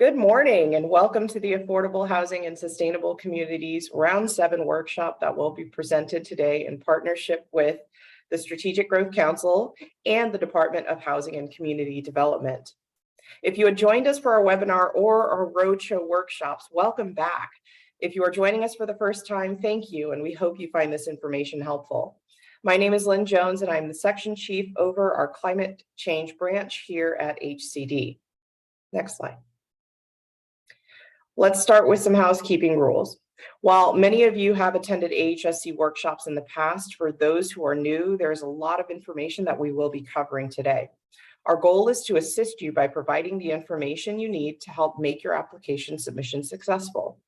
Good morning and welcome to the Affordable Housing and Sustainable Communities Round 7 workshop that will be presented today in partnership with the Strategic Growth Council and the Department of Housing and Community Development. If you had joined us for our webinar or our roadshow workshops, welcome back. If you are joining us for the first time, thank you, and we hope you find this information helpful. My name is Lynn Jones and I'm the Section Chief over our Climate Change branch here at HCD. Next slide. Let's start with some housekeeping rules. While many of you have attended AHSC workshops in the past, for those who are new, there's a lot of information that we will be covering today. Our goal is to assist you by providing the information you need to help make your application submission successful.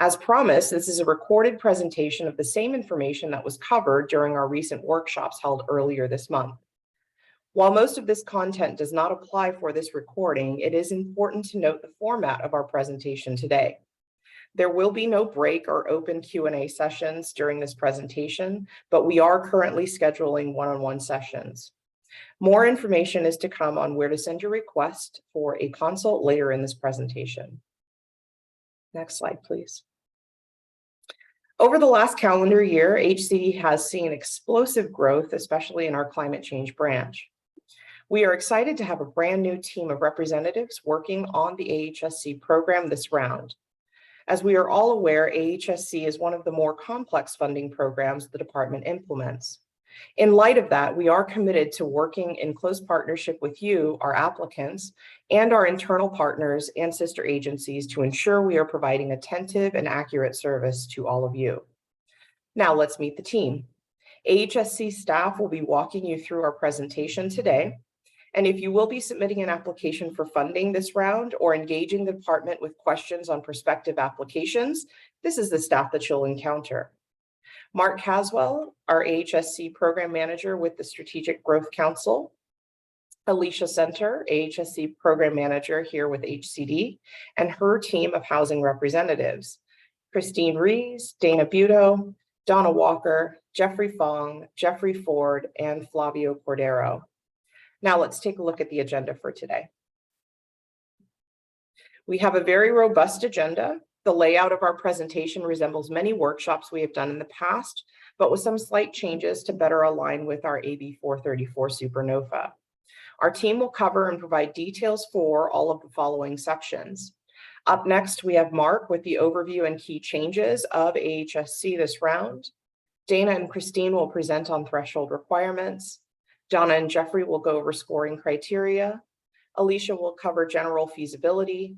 As promised, this is a recorded presentation of the same information that was covered during our recent workshops held earlier this month. While most of this content does not apply for this recording, it is important to note the format of our presentation today. There will be no break or open Q&A sessions during this presentation, but we are currently scheduling one-on-one sessions. More information is to come on where to send your request for a consult later in this presentation. Next slide, please. Over the last calendar year, HCD has seen explosive growth, especially in our climate change branch. We are excited to have a brand new team of representatives working on the AHSC program this round. As we are all aware, AHSC is one of the more complex funding programs the department implements. In light of that, we are committed to working in close partnership with you, our applicants, and our internal partners and sister agencies to ensure we are providing attentive and accurate service to all of you. Now let's meet the team. AHSC staff will be walking you through our presentation today. And if you will be submitting an application for funding this round or engaging the department with questions on prospective applications, this is the staff that you'll encounter. Mark Caswell, our AHSC program manager with the Strategic Growth Council. Alicia Center, AHSC program manager here with HCD, and her team of housing representatives. Christine Rees, Dana Buto, Donna Walker, Jeffrey Fong, Jeffrey Ford, and Flavio Cordero. Now let's take a look at the agenda for today. We have a very robust agenda. The layout of our presentation resembles many workshops we have done in the past, but with some slight changes to better align with our AB 434 Super NOFA. Our team will cover and provide details for all of the following sections. Up next, we have Mark with the overview and key changes of AHSC this round. Dana and Christine will present on threshold requirements. Donna and Jeffrey will go over scoring criteria. Alicia will cover general feasibility.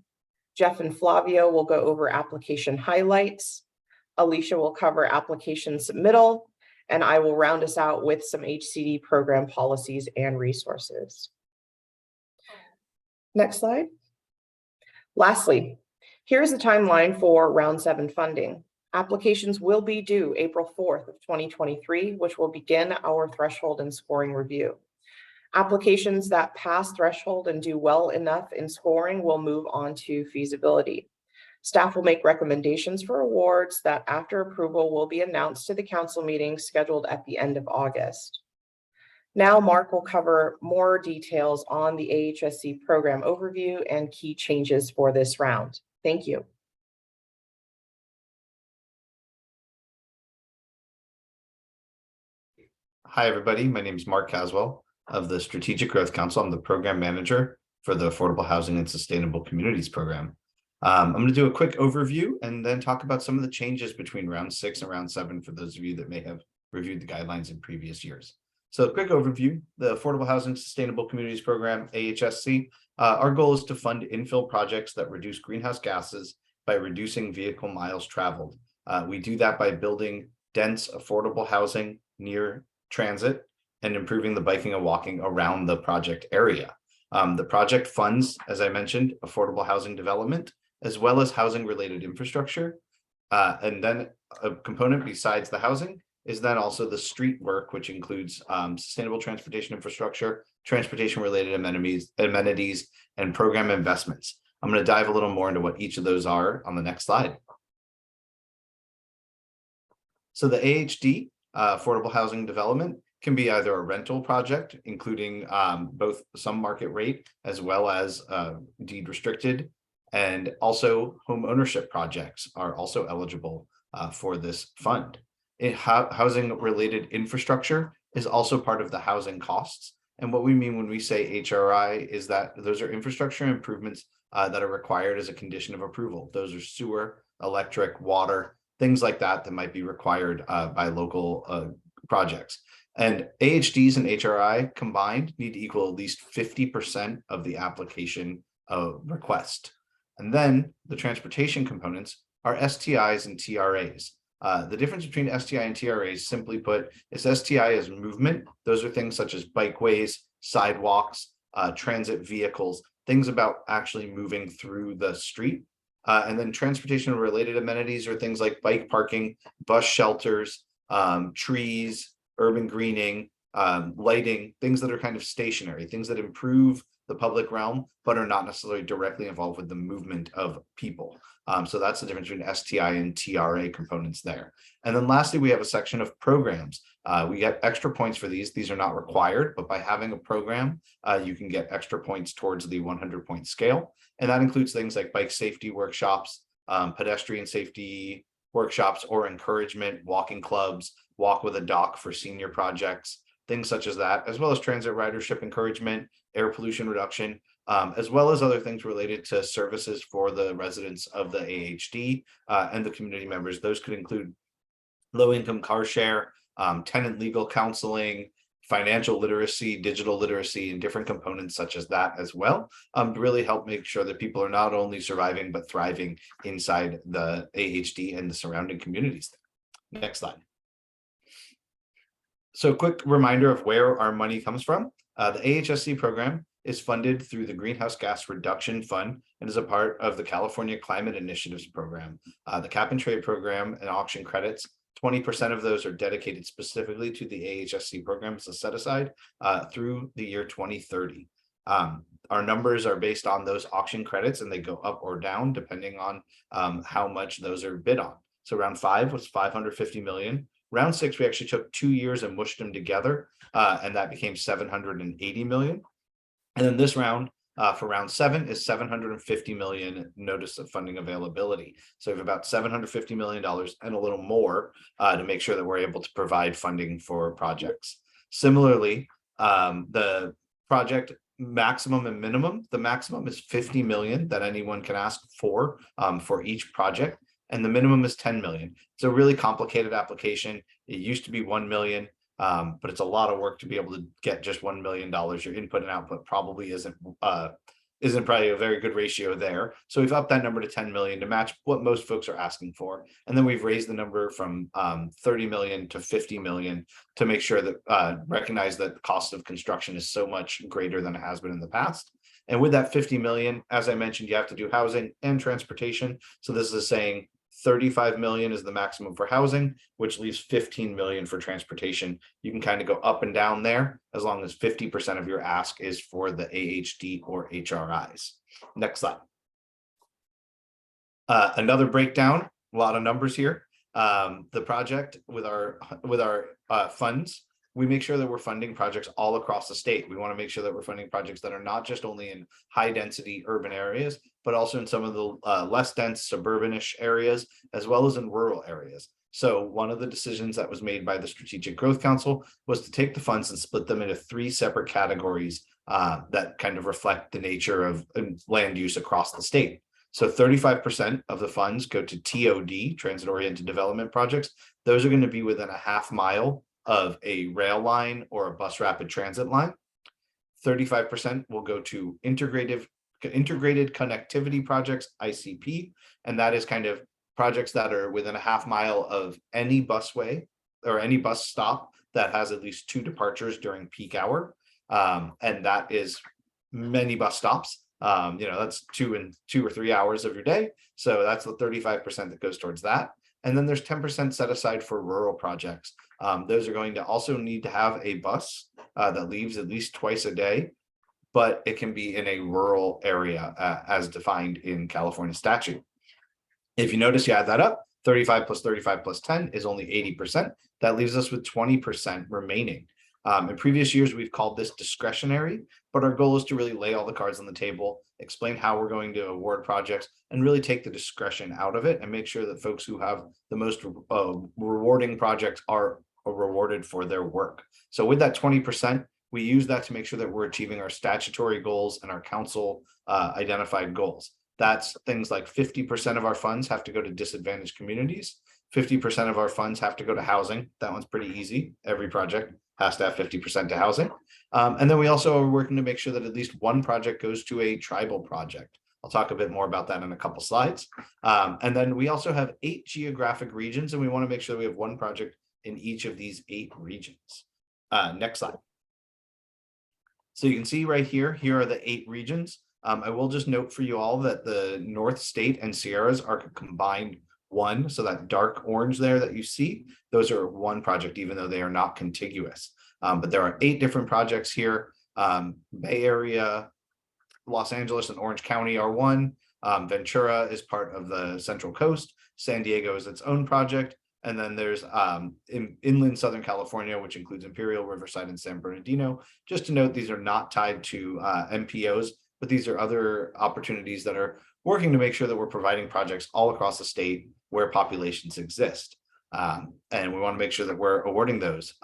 Jeff and Flavio will go over application highlights. Alicia will cover application submittal, and I will round us out with some HCD program policies and resources. Next slide. Lastly, here's the timeline for round 7 funding. Applications will be due April 4th of 2023, which will begin our threshold and scoring review. Applications that pass threshold and do well enough in scoring will move on to feasibility. Staff will make recommendations for awards that after approval will be announced to the council meeting scheduled at the end of August. Now Mark will cover more details on the AHSC program overview and key changes for this round. Thank you. Hi, everybody. My name is Mark Caswell of the Strategic Growth Council. I'm the program manager for the Affordable Housing and Sustainable Communities program. I'm going to do a quick overview and then talk about some of the changes between round 6 and round 7 for those of you that may have reviewed the guidelines in previous years. So a quick overview, the Affordable Housing Sustainable Communities program, AHSC, our goal is to fund infill projects that reduce greenhouse gases by reducing vehicle miles traveled. We do that by building dense, affordable housing near transit and improving the biking and walking around the project area. The project funds, as I mentioned, affordable housing development, as well as housing related infrastructure. And then a component besides the housing is then also the street work, which includes sustainable transportation infrastructure, transportation related amenities, and program investments. I'm going to dive a little more into what each of those are on the next slide. So the AHD, affordable housing development, can be either a rental project, including both some market rate as well as deed restricted And also home ownership projects are also eligible for this fund. Housing related infrastructure is also part of the housing costs. And what we mean when we say HRI is that those are infrastructure improvements that are required as a condition of approval. Those are sewer, electric, water, things like that that might be required by local projects. And AHDs and HRI combined need to equal at least 50% of the application request. And then the transportation components are STIs and TRAs. The difference between STI and TRAs, simply put, is STI is movement. Those are things such as bikeways, sidewalks, transit vehicles, things about actually moving through the street. And then transportation related amenities are things like bike parking, bus shelters, trees, urban greening, lighting, things that are kind of stationary, things that improve the public realm, but are not necessarily directly involved with the movement of people. So that's the difference between STI and TRA components there. And then lastly, we have a section of programs. We get extra points for these. These are not required, but by having a program, you can get extra points towards the 100-point scale. And that includes things like bike safety workshops, pedestrian safety workshops or encouragement, walking clubs, walk with a dock for senior projects, things such as that, as well as transit ridership encouragement, air pollution reduction, as well as other things related to services for the residents of the AHD and the community members. Those could include low-income car share, tenant legal counseling, financial literacy, digital literacy, and different components such as that as well, to really help make sure that people are not only surviving, but thriving inside the AHD and the surrounding communities. Next slide. So quick reminder of where our money comes from. The AHSC program is funded through the Greenhouse Gas Reduction Fund and is a part of the California Climate Initiatives program. The cap and trade program and auction credits, 20% of those are dedicated specifically to the AHSC program as a set aside through the year 2030. Our numbers are based on those auction credits and they go up or down depending on how much those are bid on. So round 5 was 550 million. Round 6, we actually took 2 years and mushed them together, and that became 780 million. And then this round, for round 7, is 750 million notice of funding availability. So we have about $750 million and a little more to make sure that we're able to provide funding for projects. Similarly, the project maximum and minimum, the maximum is 50 million that anyone can ask for each project. And the minimum is 10 million. It's a really complicated application. It used to be 1 million, but it's a lot of work to be able to get just $1 million. Your input and output probably isn't probably a very good ratio there. So we've upped that number to 10 million to match what most folks are asking for. And then we've raised the number from 30 million to 50 million to make sure that recognize that the cost of construction is so much greater than it has been in the past. And with that 50 million, as I mentioned, you have to do housing and transportation. So this is saying 35 million is the maximum for housing, which leaves 15 million for transportation. You can kind of go up and down there as long as 50% of your ask is for the AHD or HRIs. Next slide. Another breakdown, a lot of numbers here. The project with our funds, we make sure that we're funding projects all across the state. We want to make sure that we're funding projects that are not just only in high density urban areas, but also in some of the less dense suburbanish areas, as well as in rural areas. So one of the decisions that was made by the Strategic Growth Council was to take the funds and split them into 3 separate categories that kind of reflect the nature of land use across the state. So 35% of the funds go to TOD, transit-oriented development projects. Those are going to be within a half mile of a rail line or a bus rapid transit line. 35% will go to integrated connectivity projects, ICP, and that is kind of projects that are within a half mile of any busway or any bus stop that has at least 2 departures during peak hour, and that is many bus stops. That's 2 or 3 hours of your day, so that's the 35% that goes towards that. And then there's 10% set aside for rural projects. Those are going to also need to have a bus that leaves at least twice a day, but it can be in a rural area as defined in California statute. If you notice, you add that up, 35 plus 35 plus 10 is only 80%. That leaves us with 20% remaining. In previous years, we've called this discretionary, but our goal is to really lay all the cards on the table, explain how we're going to award projects, and really take the discretion out of it and make sure that folks who have the most rewarding projects are rewarded for their work. So with that 20%, we use that to make sure that we're achieving our statutory goals and our council identified goals. That's things like 50% of our funds have to go to disadvantaged communities. 50% of our funds have to go to housing. That one's pretty easy. Every project has to have 50% to housing. And then we also are working to make sure that at least one project goes to a tribal project. I'll talk a bit more about that in a couple slides. And then we also have 8 geographic regions, and we want to make sure we have one project in each of these 8 regions. Next slide. So you can see right here, here are the 8 regions. I will just note for you all that the North State and Sierras are combined one. So that dark orange there that you see, those are one project, even though they are not contiguous. But there are 8 different projects here. Bay Area, Los Angeles and Orange County are one. Ventura is part of the Central Coast. San Diego is its own project. And then there's inland Southern California, which includes Imperial, Riverside, and San Bernardino. Just to note, these are not tied to MPOs, but these are other opportunities that are working to make sure that we're providing projects all across the state where populations exist. And we want to make sure that we're awarding those.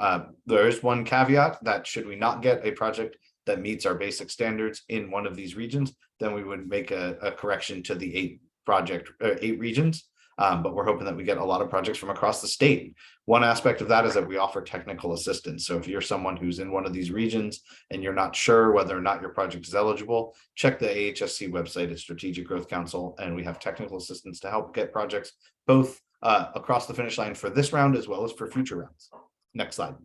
There is one caveat that should we not get a project that meets our basic standards in one of these regions, then we would make a correction to the 8 regions. But we're hoping that we get a lot of projects from across the state. One aspect of that is that we offer technical assistance. So if you're someone who's in one of these regions and you're not sure whether or not your project is eligible, check the AHSC website at Strategic Growth Council, and we have technical assistance to help get projects both across the finish line for this round as well as for future rounds. Next slide.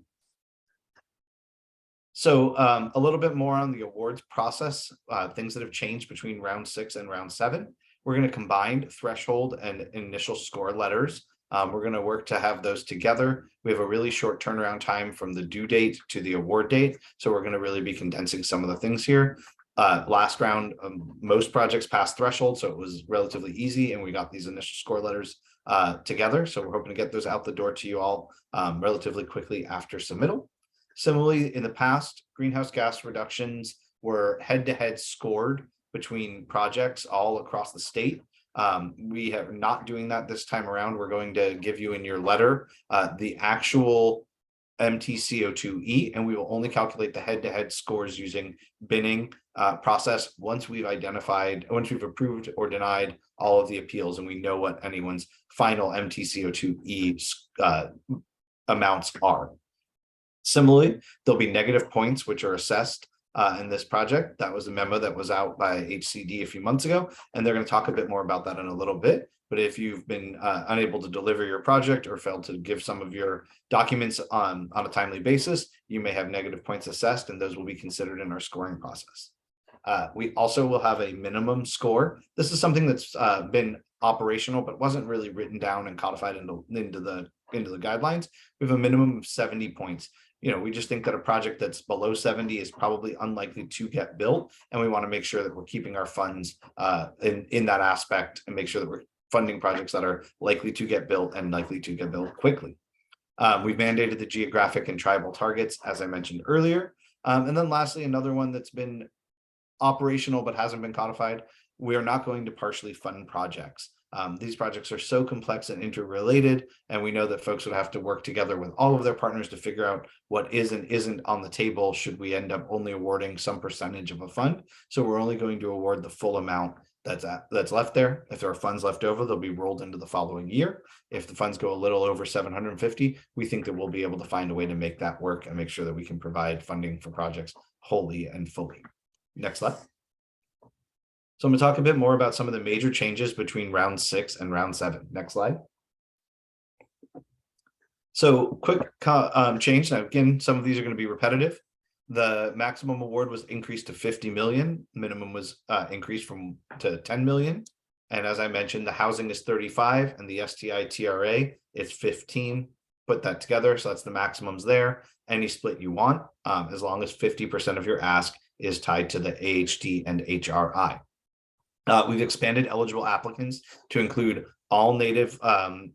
So a little bit more on the awards process, things that have changed between round 6 and round 7. We're going to combine threshold and initial score letters. We're going to work to have those together. We have a really short turnaround time from the due date to the award date. So we're going to really be condensing some of the things here. Last round, most projects passed threshold, so it was relatively easy, and we got these initial score letters together. So we're hoping to get those out the door to you all relatively quickly after submittal. Similarly, in the past, greenhouse gas reductions were head-to-head scored between projects all across the state. We are not doing that this time around. We're going to give you in your letter the actual MTCO2E, and we will only calculate the head-to-head scores using binning process once we've approved or denied all of the appeals, and we know what anyone's final MTCO2E amounts are. Similarly, there'll be negative points which are assessed in this project. That was a memo that was out by HCD a few months ago, and they're going to talk a bit more about that in a little bit. But if you've been unable to deliver your project or failed to give some of your documents on a timely basis, you may have negative points assessed, and those will be considered in our scoring process. We also will have a minimum score. This is something that's been operational, but wasn't really written down and codified into the guidelines. We have a minimum of 70 points. We just think that a project that's below 70 is probably unlikely to get built. And we want to make sure that we're keeping our funds in that aspect and make sure that we're funding projects that are likely to get built and likely to get built quickly. We've mandated the geographic and tribal targets, as I mentioned earlier. And then lastly, another one that's been operational but hasn't been codified. We are not going to partially fund projects. These projects are so complex and interrelated, and we know that folks would have to work together with all of their partners to figure out what is and isn't on the table should we end up only awarding some percentage of a fund. So we're only going to award the full amount that's left there. If there are funds left over, they'll be rolled into the following year. If the funds go a little over 750, we think that we'll be able to find a way to make that work and make sure that we can provide funding for projects wholly and fully. Next slide. So I'm going to talk a bit more about some of the major changes between round 6 and round 7. Next slide. So quick change. Now, again, some of these are going to be repetitive. The maximum award was increased to 50 million. Minimum was increased to 10 million. And as I mentioned, the housing is 35 and the STI TRA is 15. Put that together. So that's the maximums there. Any split you want, as long as 50% of your ask is tied to the AHD and HRI. We've expanded eligible applicants to include all Native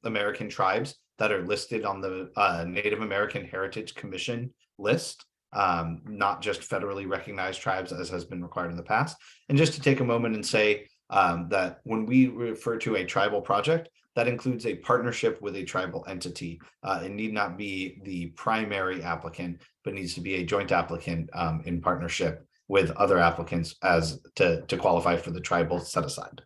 American tribes that are listed on the Native American Heritage Commission list. not just federally recognized tribes as has been required in the past. And just to take a moment and say that when we refer to a tribal project, that includes a partnership with a tribal entity. It need not be the primary applicant, but needs to be a joint applicant in partnership with other applicants as to qualify for the tribal set aside.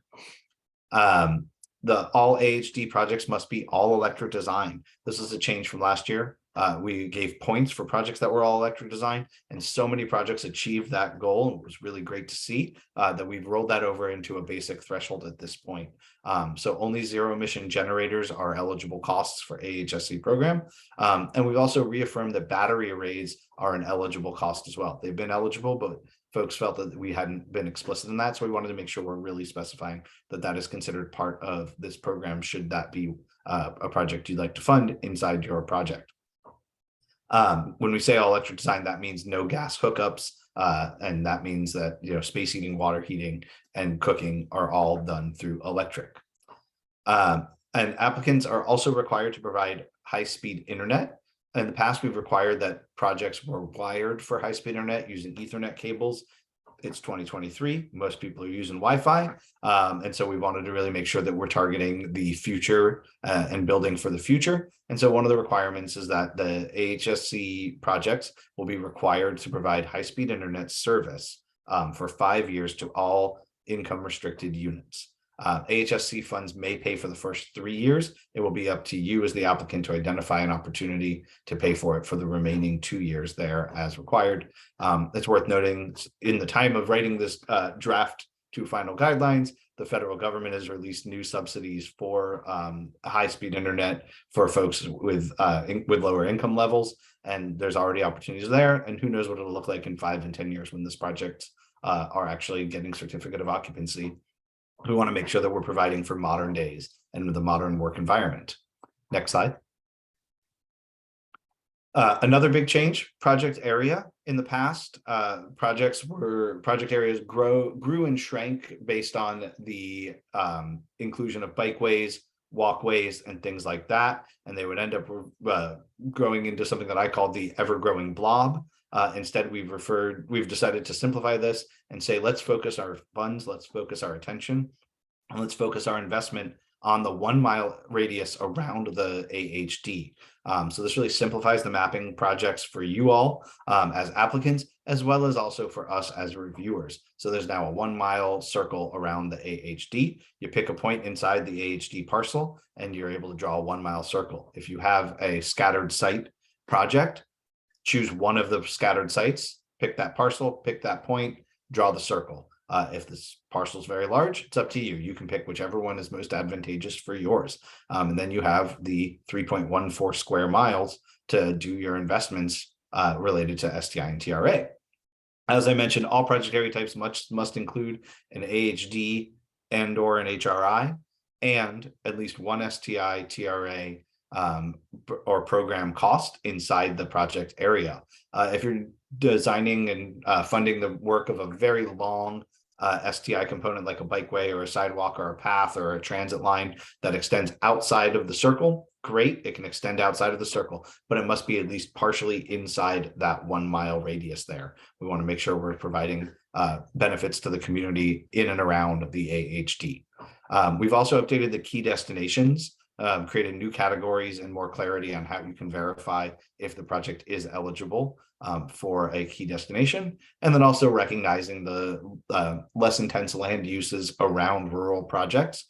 The all AHD projects must be all electric design. This is a change from last year. We gave points for projects that were all electric design, and so many projects achieved that goal. It was really great to see that we've rolled that over into a basic threshold at this point. So only zero emission generators are eligible costs for AHSC program. And we've also reaffirmed that battery arrays are an eligible cost as well. They've been eligible, but folks felt that we hadn't been explicit in that. So we wanted to make sure we're really specifying that that is considered part of this program, should that be a project you'd like to fund inside your project. When we say all electric design, that means no gas hookups. And that means that, space heating, water heating, and cooking are all done through electric. And applicants are also required to provide high-speed internet. In the past, we've required that projects were wired for high-speed internet using Ethernet cables. It's 2023. Most people are using Wi-Fi. And so we wanted to really make sure that we're targeting the future and building for the future. And so one of the requirements is that the AHSC projects will be required to provide high-speed internet service for 5 years to all income restricted units. AHSC funds may pay for the first 3 years. It will be up to you as the applicant to identify an opportunity to pay for it for the remaining 2 years there as required. It's worth noting, in the time of writing this draft to final guidelines, the federal government has released new subsidies for high-speed internet for folks with lower income levels, and there's already opportunities there. And who knows what it'll look like in 5 and 10 years when this project are actually getting certificate of occupancy. We want to make sure that we're providing for modern days and with a modern work environment. Next slide. Another big change, project area. In the past, project areas grew and shrank based on the inclusion of bikeways, walkways, and things like that. And they would end up growing into something that I call the ever-growing blob. Instead, we've decided to simplify this and say, let's focus our funds, let's focus our attention, and let's focus our investment on the 1 mile radius around the AHD. So this really simplifies the mapping projects for you all as applicants, as well as also for us as reviewers. So there's now a 1 mile circle around the AHD. You pick a point inside the AHD parcel, and you're able to draw a 1 mile circle. If you have a scattered site project, choose one of the scattered sites, pick that parcel, pick that point, draw the circle. If this parcel is very large, it's up to you. You can pick whichever one is most advantageous for yours. And then you have the 3.14 square miles to do your investments related to STI and TRA. As I mentioned, all project area types must include an AHD and or an HRI and at least one STI, TRA, or program cost inside the project area. If you're designing and funding the work of a very long STI component like a bikeway or a sidewalk or a path or a transit line that extends outside of the circle, great, it can extend outside of the circle, but it must be at least partially inside that 1 mile radius there. We want to make sure we're providing benefits to the community in and around the AHD. We've also updated the key destinations, created new categories and more clarity on how you can verify if the project is eligible for a key destination, and then also recognizing the less intense land uses around rural projects.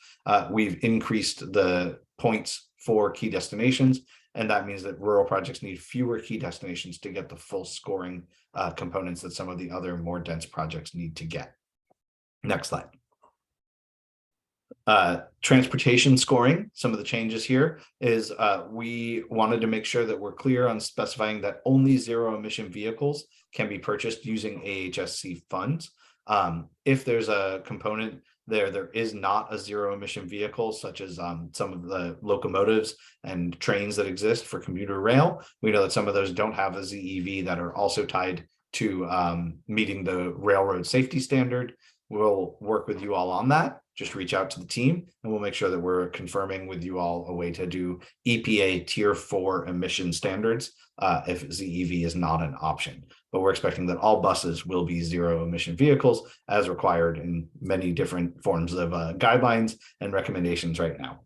We've increased the points for key destinations, and that means that rural projects need fewer key destinations to get the full scoring components that some of the other more dense projects need to get. Next slide. Transportation scoring. Some of the changes here is we wanted to make sure that we're clear on specifying that only zero emission vehicles can be purchased using AHSC funds. If there's a component there is not a zero emission vehicle, such as some of the locomotives and trains that exist for commuter rail. We know that some of those don't have a ZEV that are also tied to meeting the railroad safety standard. we'll work with you all on that. Just reach out to the team and we'll make sure that we're confirming with you all a way to do EPA Tier 4 emission standards if ZEV is not an option. But we're expecting that all buses will be zero emission vehicles as required in many different forms of guidelines and recommendations right now.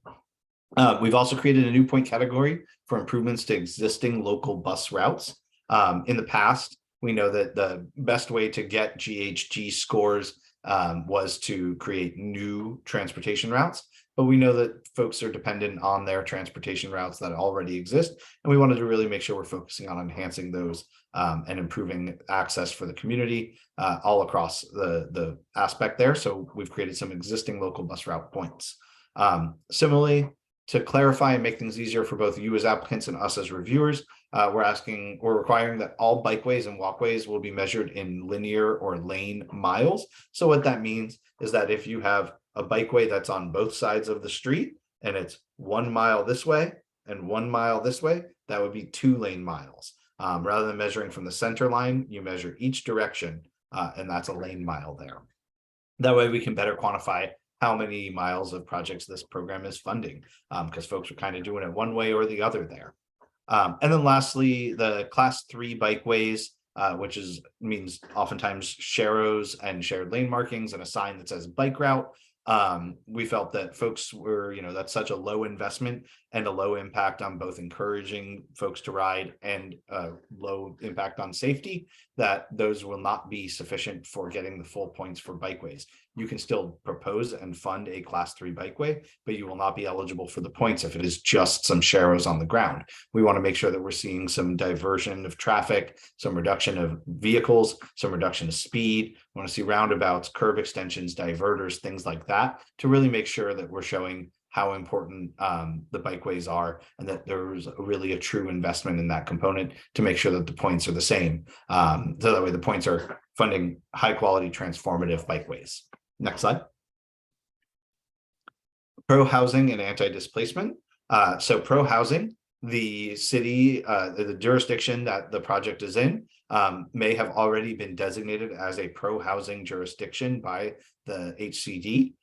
We've also created a new point category for improvements to existing local bus routes. In the past, we know that the best way to get GHG scores was to create new transportation routes, but we know that folks are dependent on their transportation routes that already exist, and we wanted to really make sure we're focusing on enhancing those and improving access for the community all across the aspect there. So we've created some existing local bus route points. Similarly, to clarify and make things easier for both you as applicants and us as reviewers, we're requiring that all bikeways and walkways will be measured in linear or lane miles. So what that means is that if you have a bikeway that's on both sides of the street and it's 1 mile this way and 1 mile this way, that would be 2 lane miles. Rather than measuring from the center line, you measure each direction, and that's a lane mile there. That way we can better quantify how many miles of projects this program is funding, because folks are kind of doing it one way or the other there. And then lastly, the class 3 bikeways, which means oftentimes sharrows and shared lane markings and a sign that says bike route. We felt that folks were, that's such a low investment and a low impact on both encouraging folks to ride and low impact on safety, that those will not be sufficient for getting the full points for bikeways. You can still propose and fund a class 3 bikeway, but you will not be eligible for the points if it is just some sharrows on the ground. We want to make sure that we're seeing some diversion of traffic, some reduction of vehicles, some reduction of speed. We want to see roundabouts, curb extensions, diverters, things like that, to really make sure that we're showing how important the bikeways are, and that there's really a true investment in that component to make sure that the points are the same. So that way the points are funding high quality transformative bikeways. Next slide. Pro housing and anti-displacement. So pro housing, the city, the jurisdiction that the project is in may have already been designated as a pro housing jurisdiction by the HCD.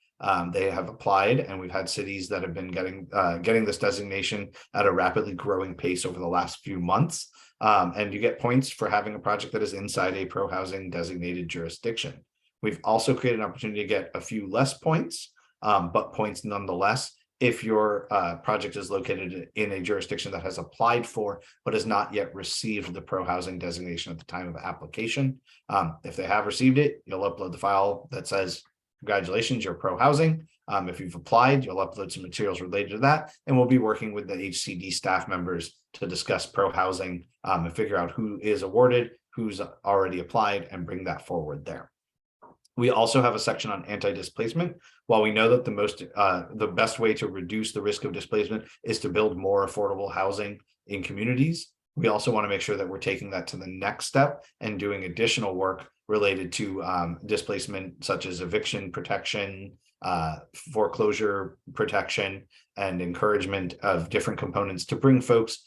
They have applied, and we've had cities that have been getting this designation at a rapidly growing pace over the last few months. And you get points for having a project that is inside a pro housing designated jurisdiction. We've also created an opportunity to get a few less points, but points nonetheless, if your project is located in a jurisdiction that has applied for, but has not yet received the pro housing designation at the time of application. If they have received it, you'll upload the file that says, congratulations, you're pro housing. If you've applied, you'll upload some materials related to that, and we'll be working with the HCD staff members to discuss pro housing and figure out who is awarded, who's already applied, and bring that forward there. We also have a section on anti-displacement. While we know that the best way to reduce the risk of displacement is to build more affordable housing in communities, we also want to make sure that we're taking that to the next step and doing additional work related to displacement, such as eviction protection, foreclosure protection, and encouragement of different components to bring folks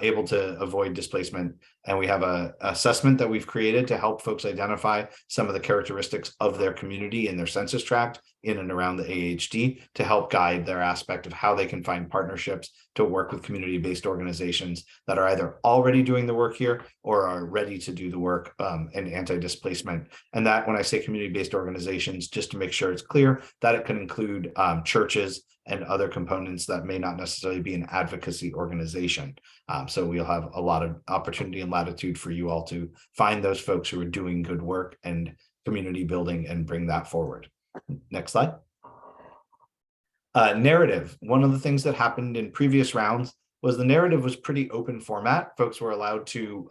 able to avoid displacement. And we have an assessment that we've created to help folks identify some of the characteristics of their community in their census tract in and around the AHD to help guide their aspect of how they can find partnerships to work with community-based organizations that are either already doing the work here or are ready to do the work in anti-displacement. And that, when I say community-based organizations, just to make sure it's clear, that it can include churches and other components that may not necessarily be an advocacy organization. So we'll have a lot of opportunity and latitude for you all to find those folks who are doing good work and community building and bring that forward. Next slide. Narrative. One of the things that happened in previous rounds was the narrative was pretty open format. Folks were allowed to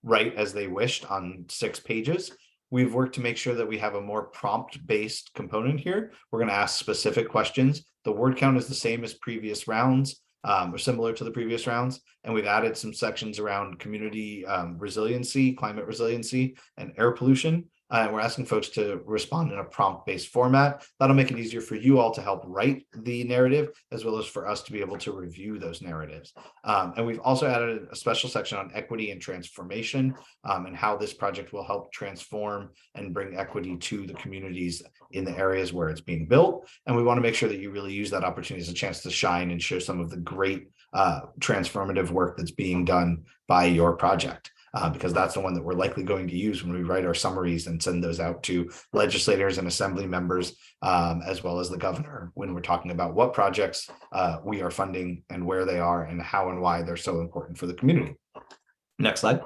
write as they wished on 6 pages. We've worked to make sure that we have a more prompt-based component here. We're going to ask specific questions. The word count is the same as previous rounds, or similar to the previous rounds. And we've added some sections around community resiliency, climate resiliency, and air pollution. We're asking folks to respond in a prompt-based format. That'll make it easier for you all to help write the narrative, as well as for us to be able to review those narratives. And we've also added a special section on equity and transformation, and how this project will help transform and bring equity to the communities in the areas where it's being built. And we want to make sure that you really use that opportunity as a chance to shine and show some of the great transformative work that's being done by your project. Because that's the one that we're likely going to use when we write our summaries and send those out to legislators and assembly members, as well as the governor, when we're talking about what projects we are funding and where they are and how and why they're so important for the community. Next slide.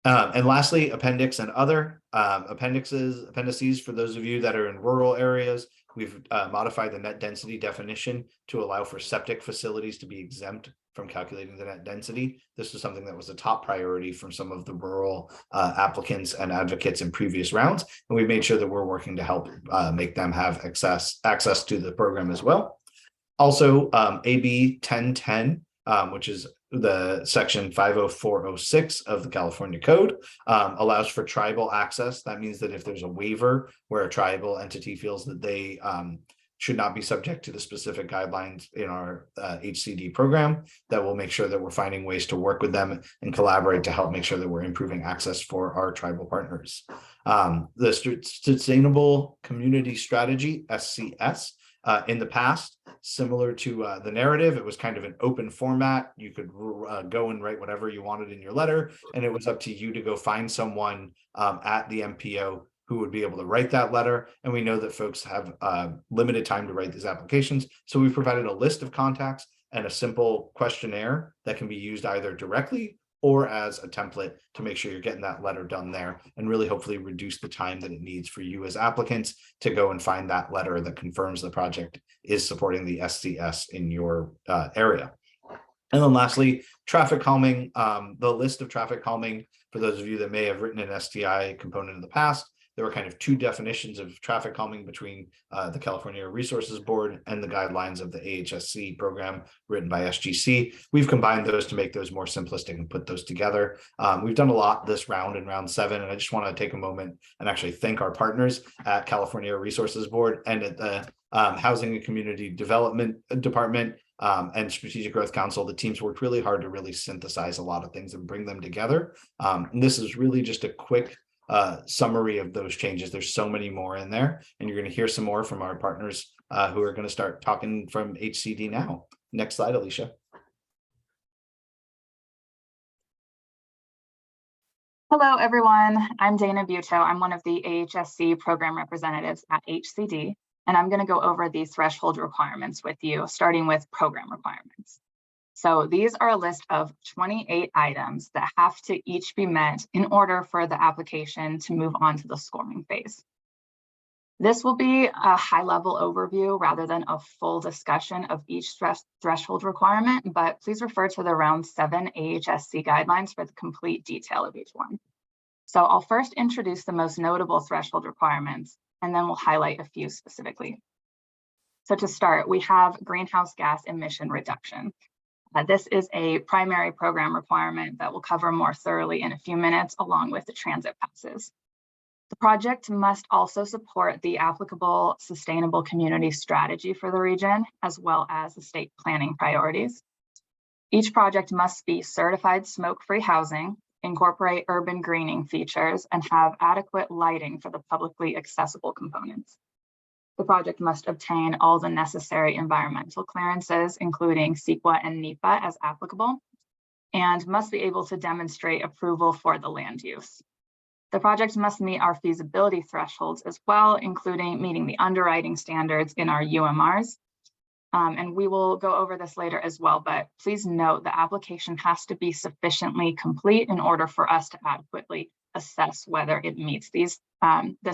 And lastly, appendix and other appendices for those of you that are in rural areas. We've modified the net density definition to allow for septic facilities to be exempt from calculating the net density. This is something that was a top priority from some of the rural applicants and advocates in previous rounds. And we've made sure that we're working to help make them have access to the program as well. Also, AB 1010, which is the section 50406 of the California Code, allows for tribal access. That means that if there's a waiver where a tribal entity feels that they should not be subject to the specific guidelines in our HCD program, that will make sure that we're finding ways to work with them and collaborate to help make sure that we're improving access for our tribal partners. The Sustainable Community Strategy, SCS, in the past, similar to the narrative, it was kind of an open format. You could go and write whatever you wanted in your letter, and it was up to you to go find someone at the MPO who would be able to write that letter. And we know that folks have limited time to write these applications. So we've provided a list of contacts and a simple questionnaire that can be used either directly or as a template to make sure you're getting that letter done there, and really hopefully reduce the time that it needs for you as applicants to go and find that letter that confirms the project is supporting the SCS in your area. And then lastly, traffic calming, the list of traffic calming, for those of you that may have written an STI component in the past, there were kind of two definitions of traffic calming between the California Resources Board and the guidelines of the AHSC program written by SGC. We've combined those to make those more simplistic and put those together. We've done a lot this round in round 7, and I just want to take a moment and actually thank our partners at California Resources Board and at the Housing and Community Development Department and Strategic Growth Council. The teams worked really hard to really synthesize a lot of things and bring them together. And this is really just a quick summary of those changes. There's so many more in there, and you're going to hear some more from our partners who are going to start talking from HCD now. Next slide, Alicia. Hello, everyone. I'm Dana Buto. I'm one of the AHSC program representatives at HCD, and I'm going to go over the threshold requirements with you, starting with program requirements. So these are a list of 28 items that have to each be met in order for the application to move on to the scoring phase. This will be a high-level overview rather than a full discussion of each threshold requirement, but please refer to the round 7 AHSC guidelines for the complete detail of each one. So I'll first introduce the most notable threshold requirements, and then we'll highlight a few specifically. So to start, we have greenhouse gas emission reduction. This is a primary program requirement that we'll cover more thoroughly in a few minutes, along with the transit passes. The project must also support the applicable sustainable community strategy for the region, as well as the state planning priorities. Each project must be certified smoke-free housing, incorporate urban greening features, and have adequate lighting for the publicly accessible components. The project must obtain all the necessary environmental clearances, including CEQA and NEPA as applicable, and must be able to demonstrate approval for the land use. The project must meet our feasibility thresholds as well, including meeting the underwriting standards in our UMRs. And we will go over this later as well, but please note the application has to be sufficiently complete in order for us to adequately assess whether it meets this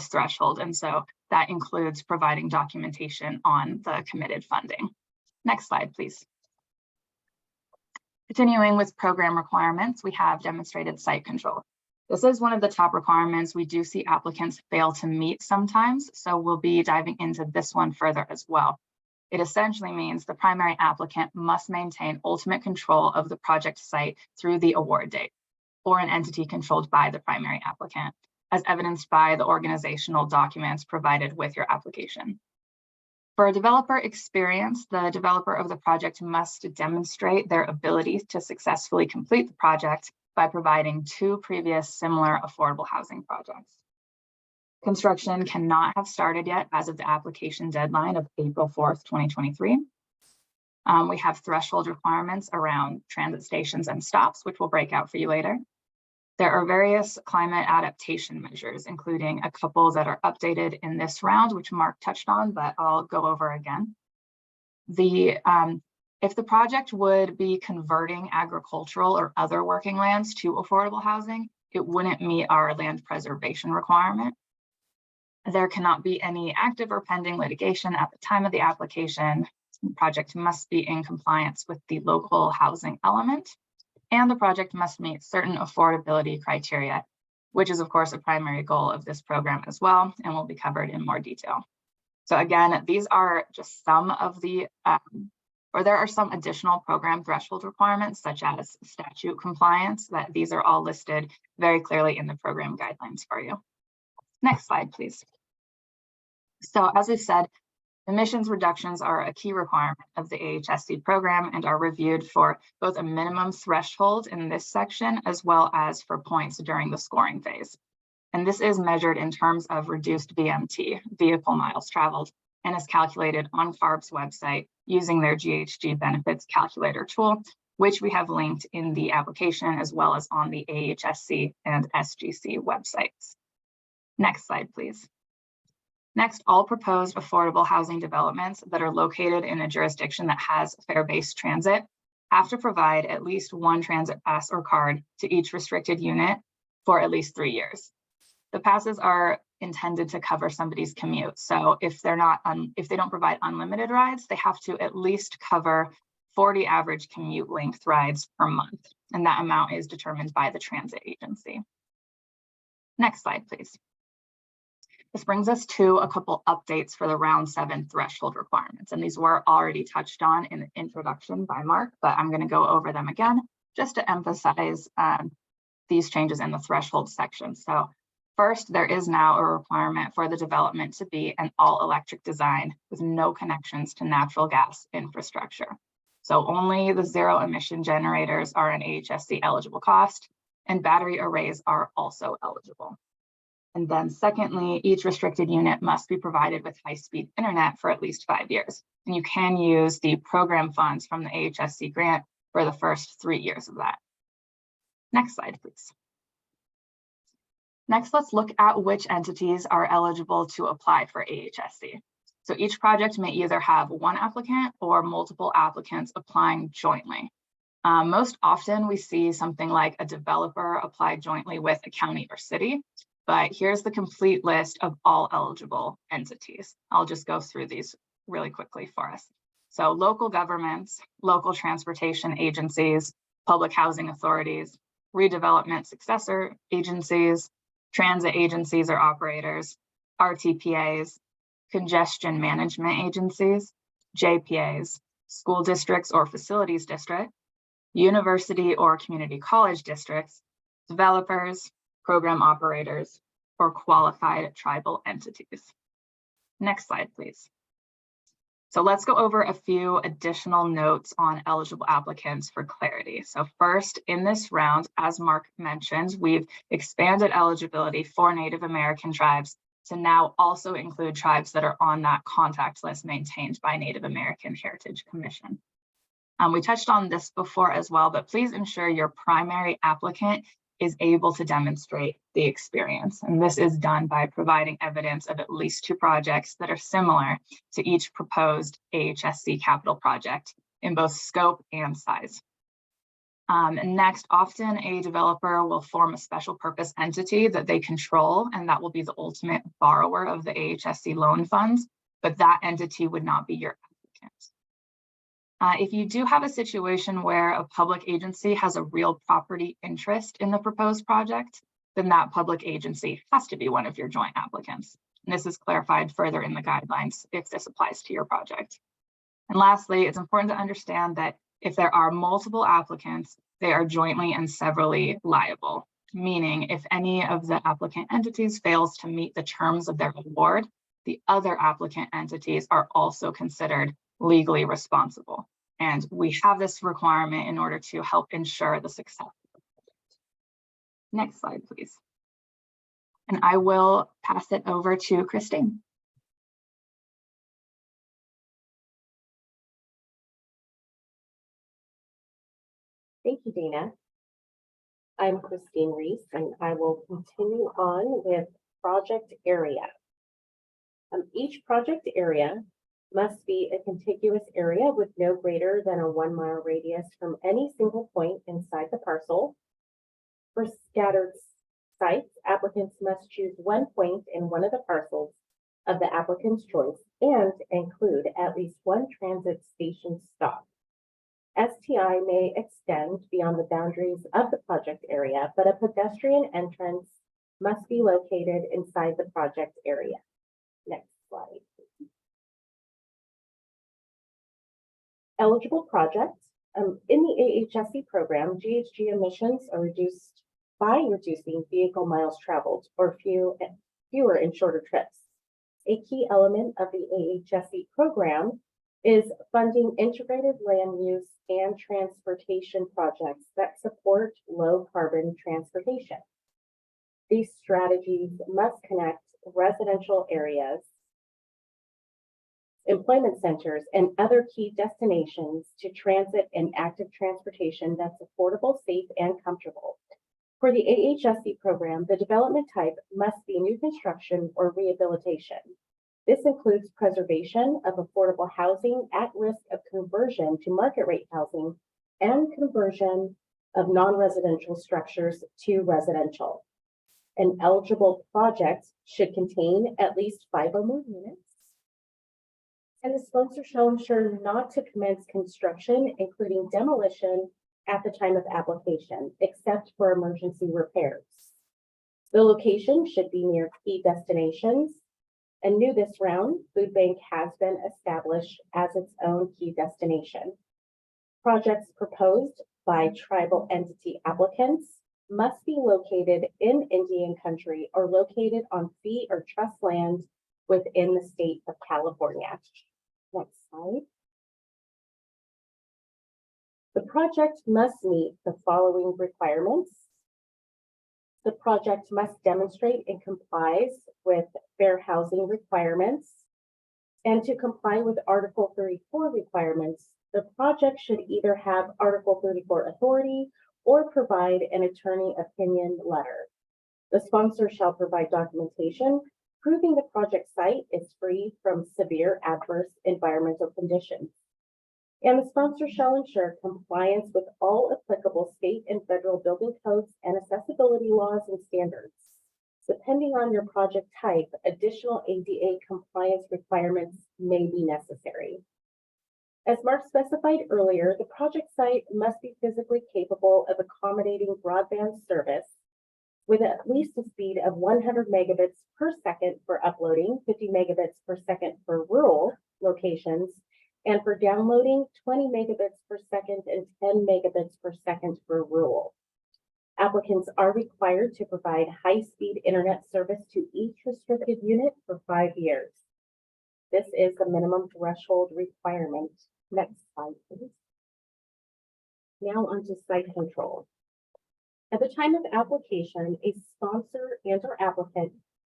threshold. And so that includes providing documentation on the committed funding. Next slide, please. Continuing with program requirements, we have demonstrated site control. This is one of the top requirements we do see applicants fail to meet sometimes, so we'll be diving into this one further as well. It essentially means the primary applicant must maintain ultimate control of the project site through the award date, or an entity controlled by the primary applicant. as evidenced by the organizational documents provided with your application. For a developer experience, the developer of the project must demonstrate their ability to successfully complete the project by providing 2 previous similar affordable housing projects. Construction cannot have started yet as of the application deadline of April 4th, 2023. We have threshold requirements around transit stations and stops, which we'll break out for you later. There are various climate adaptation measures, including a couple that are updated in this round, which Mark touched on, but I'll go over again. If the project would be converting agricultural or other working lands to affordable housing, it wouldn't meet our land preservation requirement. There cannot be any active or pending litigation at the time of the application. The project must be in compliance with the local housing element, and the project must meet certain affordability criteria, which is of course a primary goal of this program as well, and will be covered in more detail. So again, these are just some of the, or there are some additional program threshold requirements, such as statute compliance, that these are all listed very clearly in the program guidelines for you. Next slide, please. So as we've said, emissions reductions are a key requirement of the AHSC program and are reviewed for both a minimum threshold in this section as well as for points during the scoring phase. And this is measured in terms of reduced VMT, vehicle miles traveled, and is calculated on FARB's website using their GHG benefits calculator tool, which we have linked in the application as well as on the AHSC and SGC websites. Next slide, please. Next, all proposed affordable housing developments that are located in a jurisdiction that has fare-based transit have to provide at least 1 transit pass or card to each restricted unit for at least 3 years. The passes are intended to cover somebody's commute. So if they don't provide unlimited rides, they have to at least cover 40 average commute length rides per month. And that amount is determined by the transit agency. Next slide, please. This brings us to a couple updates for the round 7 threshold requirements. And these were already touched on in the introduction by Mark, but I'm going to go over them again just to emphasize these changes in the threshold section. So first, there is now a requirement for the development to be an all-electric design with no connections to natural gas infrastructure. So only the zero emission generators are an AHSC eligible cost, and battery arrays are also eligible. And then secondly, each restricted unit must be provided with high-speed internet for at least 5 years. And you can use the program funds from the AHSC grant for the first 3 years of that. Next slide, please. Next, let's look at which entities are eligible to apply for AHSC. So each project may either have 1 applicant or multiple applicants applying jointly. Most often we see something like a developer apply jointly with a county or city. But here's the complete list of all eligible entities. I'll just go through these really quickly for us. So local governments, local transportation agencies, public housing authorities, redevelopment successor agencies, transit agencies or operators, RTPAs, congestion management agencies, JPAs, school districts or facilities districts, university or community college districts, developers, program operators, or qualified tribal entities. Next slide, please. So let's go over a few additional notes on eligible applicants for clarity. So first, in this round, as Mark mentioned, we've expanded eligibility for Native American tribes to now also include tribes that are on that contact list maintained by Native American Heritage Commission. We touched on this before as well, but please ensure your primary applicant is able to demonstrate the experience. And this is done by providing evidence of at least 2 projects that are similar to each proposed AHSC capital project in both scope and size. And next, often a developer will form a special purpose entity that they control, and that will be the ultimate borrower of the AHSC loan funds, but that entity would not be your applicant. If you do have a situation where a public agency has a real property interest in the proposed project, then that public agency has to be one of your joint applicants. And this is clarified further in the guidelines if this applies to your project. And lastly, it's important to understand that if there are multiple applicants, they are jointly and severally liable. meaning if any of the applicant entities fails to meet the terms of their award, the other applicant entities are also considered legally responsible. And we have this requirement in order to help ensure the success of the project. Next slide, please. And I will pass it over to Christine. Thank you, Dana. I'm Christine Reese, and I will continue on with project area. Each project area must be a contiguous area with no greater than a 1 mile radius from any single point inside the parcel. For scattered sites, applicants must choose one point in one of the parcels of the applicant's choice and include at least one transit station stop. STI may extend beyond the boundaries of the project area, but a pedestrian entrance must be located inside the project area. Next slide. Eligible projects. In the AHSC program, GHG emissions are reduced by reducing vehicle miles traveled or fewer and shorter trips. A key element of the AHSC program is funding integrated land use and transportation projects that support low carbon transportation. These strategies must connect residential areas, employment centers, and other key destinations to transit and active transportation that's affordable, safe, and comfortable. For the AHSC program, the development type must be new construction or rehabilitation. This includes preservation of affordable housing at risk of conversion to market rate housing and conversion of non-residential structures to residential. An eligible project should contain at least 5 or more units. And the sponsor shall ensure not to commence construction, including demolition, at the time of application, except for emergency repairs. The location should be near key destinations. And new this round, Food Bank has been established as its own key destination. Projects proposed by tribal entity applicants must be located in Indian country or located on fee or trust land within the state of California. Next slide. The project must meet the following requirements. The project must demonstrate it complies with fair housing requirements. And to comply with Article 34 requirements, the project should either have Article 34 authority or provide an attorney opinion letter. The sponsor shall provide documentation proving the project site is free from severe adverse environmental conditions. And the sponsor shall ensure compliance with all applicable state and federal building codes and accessibility laws and standards. Depending on your project type, additional ADA compliance requirements may be necessary. As Mark specified earlier, the project site must be physically capable of accommodating broadband service with at least a speed of 100 megabits per second for uploading, 50 megabits per second for rural locations, and for downloading 20 megabits per second and 10 megabits per second for rural. Applicants are required to provide high-speed internet service to each restricted unit for 5 years. This is the minimum threshold requirement. Next slide, please. Now onto site control. At the time of application, a sponsor and or applicant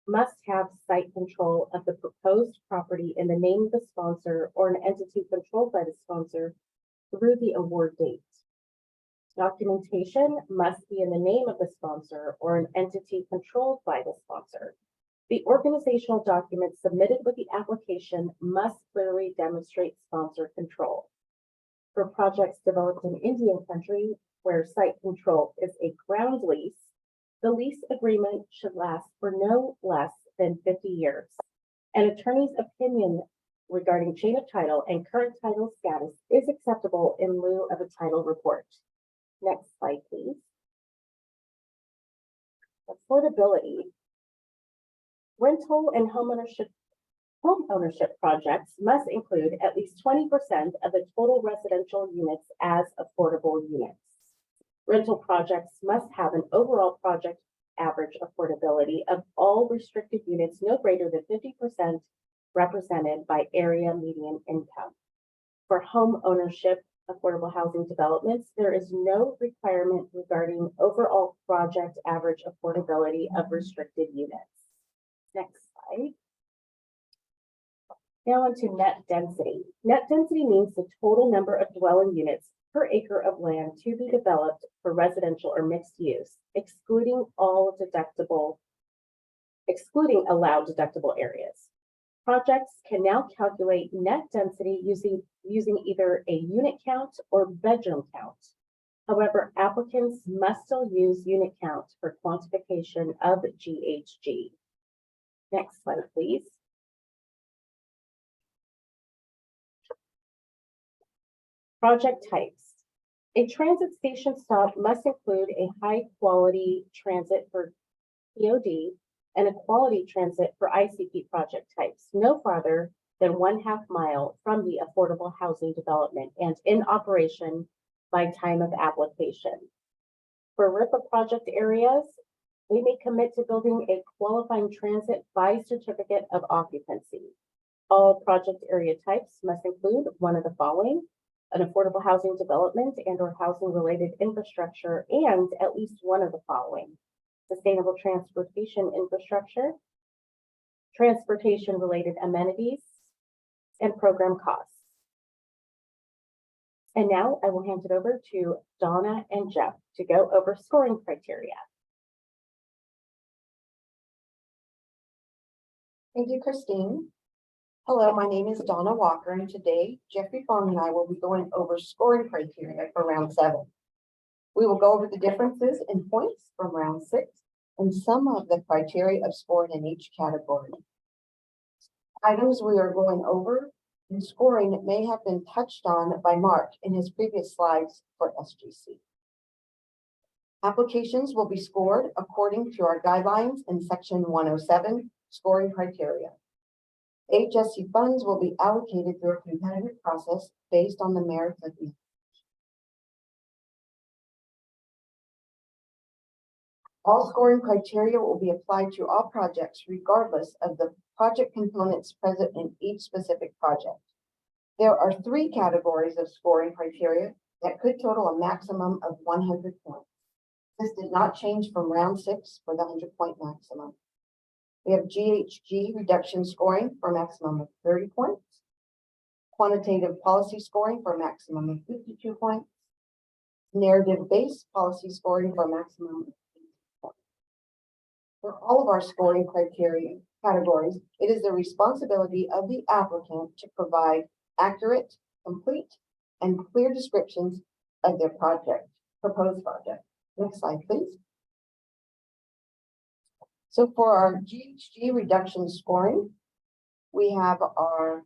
must have site control of the proposed property in the name of the sponsor or an entity controlled by the sponsor through the award date. Documentation must be in the name of the sponsor or an entity controlled by the sponsor. The organizational documents submitted with the application must clearly demonstrate sponsor control. For projects developed in Indian country, where site control is a ground lease, the lease agreement should last for no less than 50 years. An attorney's opinion regarding chain of title and current title status is acceptable in lieu of a title report. Next slide, please. Affordability. Rental and home ownership projects must include at least 20% of the total residential units as affordable units. Rental projects must have an overall project average affordability of all restricted units no greater than 50% represented by area median income. For home ownership affordable housing developments, there is no requirement regarding overall project average affordability of restricted units. Next slide. Now on to net density. Net density means the total number of dwelling units per acre of land to be developed for residential or mixed use, excluding allowed deductible areas. Projects can now calculate net density using either a unit count or bedroom count. However, applicants must still use unit count for quantification of GHG. Next slide, please. Project types. A transit station stop must include a high-quality transit for POD and a quality transit for ICP project types, no farther than 1/2 mile from the affordable housing development and in operation by time of application. For RIPA project areas, they may commit to building a qualifying transit by certificate of occupancy. All project area types must include one of the following: an affordable housing development and or housing related infrastructure, and at least one of the following: sustainable transportation infrastructure, transportation related amenities, and program costs. And now I will hand it over to Donna and Jeff to go over scoring criteria. Thank you, Christine. Hello, my name is Donna Walker, and today Jeffrey Fong and I will be going over scoring criteria for round 7. We will go over the differences in points from round 6 and some of the criteria of scoring in each category. Items we are going over in scoring may have been touched on by Mark in his previous slides for SGC. Applications will be scored according to our guidelines in section 107, scoring criteria. AHSC funds will be allocated through a competitive process based on the merits of the. All scoring criteria will be applied to all projects regardless of the project components present in each specific project. There are 3 categories of scoring criteria that could total a maximum of 100 points. This did not change from round 6 for the 100-point maximum. We have GHG reduction scoring for a maximum of 30 points, quantitative policy scoring for a maximum of 52 points, narrative-based policy scoring for a maximum of 80 points. For all of our scoring criteria categories, it is the responsibility of the applicant to provide accurate, complete, and clear descriptions of their proposed project. Next slide, please. So for our GHG reduction scoring, we have our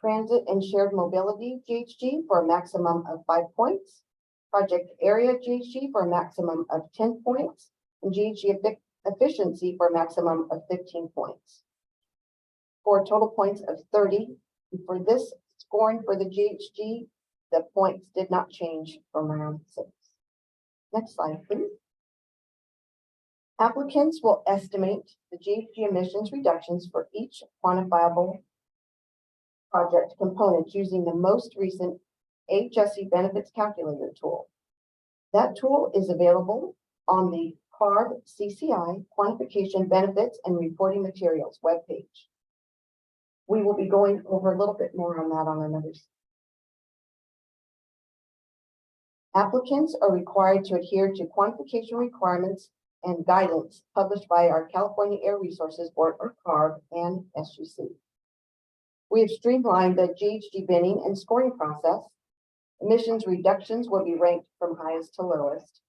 transit and shared mobility GHG for a maximum of 5 points, project area GHG for a maximum of 10 points, and GHG efficiency for a maximum of 15 points. For total points of 30, and for this scoring for the GHG, the points did not change from round 6. Next slide, please. Applicants will estimate the GHG emissions reductions for each quantifiable project component using the most recent AHSC benefits calculator tool. That tool is available on the CARB CCI quantification benefits and reporting materials webpage. We will be going over a little bit more on that on another. Applicants are required to adhere to quantification requirements and guidance published by our California Air Resources Board, or CARB, and SGC. We have streamlined the GHG binning and scoring process. Emissions reductions will be ranked from highest to lowest.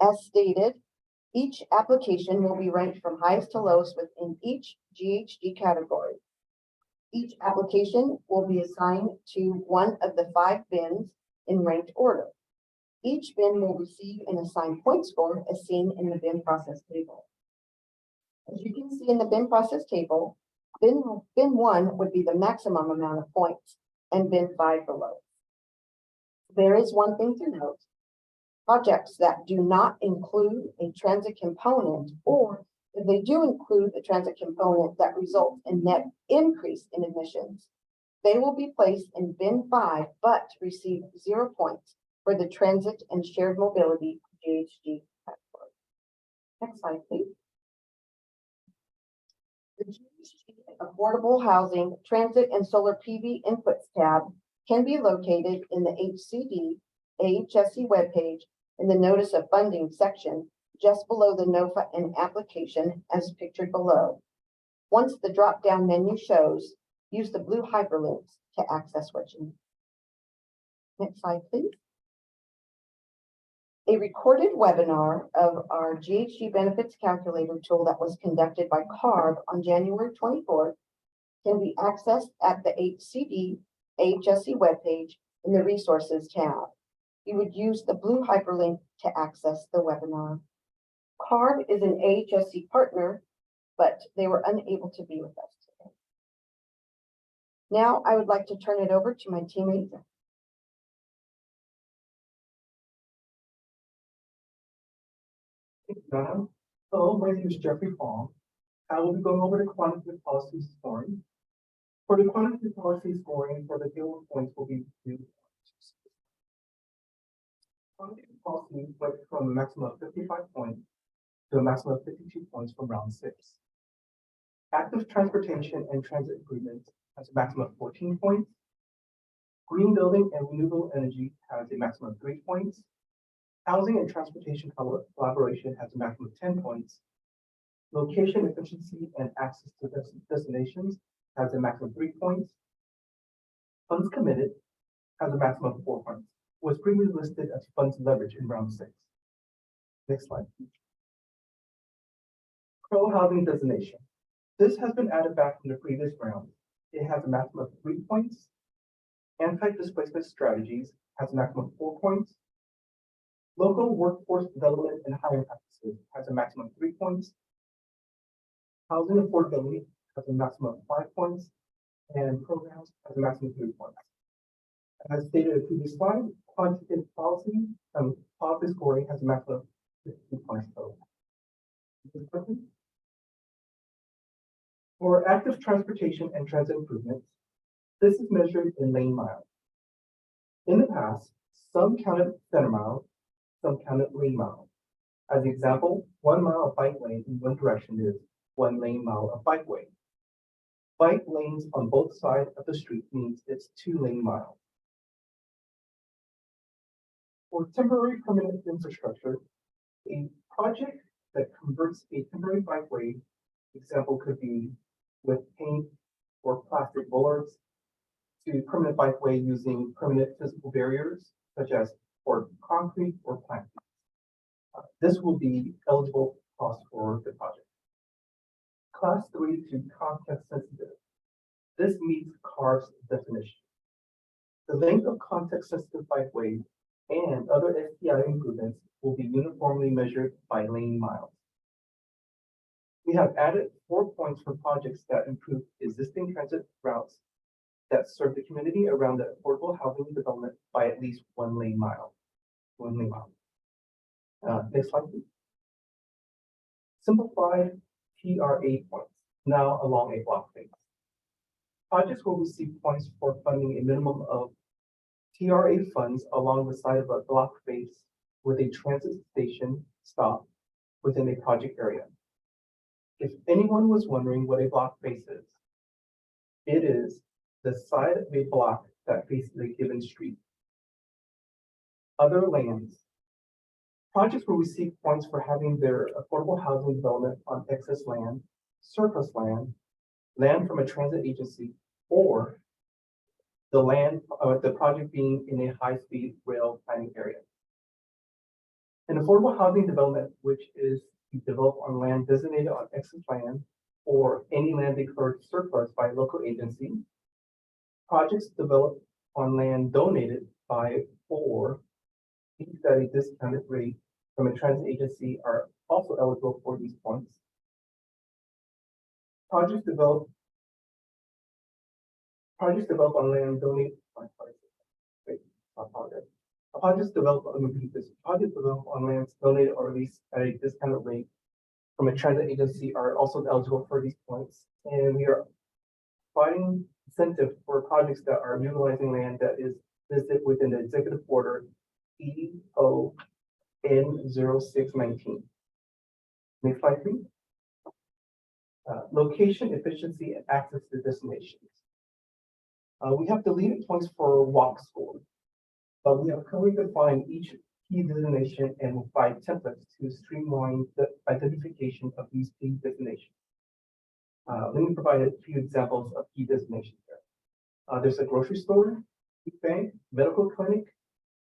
As stated, each application will be ranked from highest to lowest within each GHG category. Each application will be assigned to one of the 5 bins in ranked order. Each bin will receive an assigned point score as seen in the bin process table. As you can see in the bin process table, bin 1 would be the maximum amount of points and bin 5 the lowest. There is one thing to note. Projects that do not include a transit component, or if they do include a transit component that results in net increase in admissions, they will be placed in bin 5, but receive 0 points for the transit and shared mobility GHG category. Next slide, please. The GHG Affordable Housing, Transit and Solar PV Inputs tab can be located in the HCD AHSC webpage in the Notice of Funding section just below the NOFA and application as pictured below. Once the drop-down menu shows, use the blue hyperlinks to access what you need. Next slide, please. A recorded webinar of our GHG benefits calculator tool that was conducted by CARB on January 24th can be accessed at the HCD AHSC webpage in the Resources tab. You would use the blue hyperlink to access the webinar. CARB is an AHSC partner, but they were unable to be with us today. Now I would like to turn it over to my teammate. Hello, my name is Jeffrey Fong. I will be going over the quantitative policy scoring. For the quantitative policy scoring for the table of points will be due. Quantitative policy went from a maximum of 55 points to a maximum of 52 points from round 6. Active transportation and transit improvements has a maximum of 14 points. Green building and renewable energy has a maximum of 3 points. Housing and transportation collaboration has a maximum of 10 points. Location efficiency and access to destinations has a maximum of 3 points. Funds committed has a maximum of 4 points. Was previously listed as funds leverage in round 6. Next slide. Pro-housing designation. This has been added back from the previous round. It has a maximum of 3 points. Anti-displacement strategies has a maximum of 4 points. Local workforce development and hiring practices has a maximum of 3 points. Housing affordability has a maximum of 5 points. And programs has a maximum of 3 points. As stated in the previous slide, quantitative policy policy scoring has a maximum of 50 points total. For active transportation and transit improvements, this is measured in lane miles. In the past, some counted center miles, some counted lane miles. As an example, 1 mile of bike lane in one direction is 1 lane mile of bikeway. Bike lanes on both sides of the street means it's 2 lane miles. For temporary permanent infrastructure, a project that converts a temporary bikeway, example could be with paint or plastic bollards, to permanent bikeway using permanent physical barriers, such as for concrete or planting. This will be eligible cost for the project. Class 3 to context sensitive. This meets CARB's definition. The length of context sensitive bikeway and other STI improvements will be uniformly measured by lane miles. We have added 4 points for projects that improve existing transit routes that serve the community around the affordable housing development by at least 1 lane mile. Next slide, please. Simplified TRA points, now along a block face. Projects will receive points for funding a minimum of TRA funds along the side of a block face with a transit station stop within a project area. If anyone was wondering what a block face is, it is the side of a block that faces a given street. Other lands. Projects will receive points for having their affordable housing development on excess land, surplus land, land from a transit agency, or the project being in a high-speed rail planning area. An affordable housing development, which is developed on land designated on excess land or any land declared surplus by a local agency. Projects developed on land donated by or leased at a discounted rate from a transit agency are also eligible for these points. Projects developed on land donated. Projects developed on lands donated or leased at a discounted rate from a transit agency are also eligible for these points. And we are providing incentive for projects that are utilizing land that is listed within the executive order EON 0619. Next slide, please. Location, efficiency, and access to destinations. We have deleted points for walk score, but we have clearly defined each key destination and will provide templates to streamline the identification of these key destinations. Let me provide a few examples of key destinations there. There's a grocery store, food bank, medical clinic,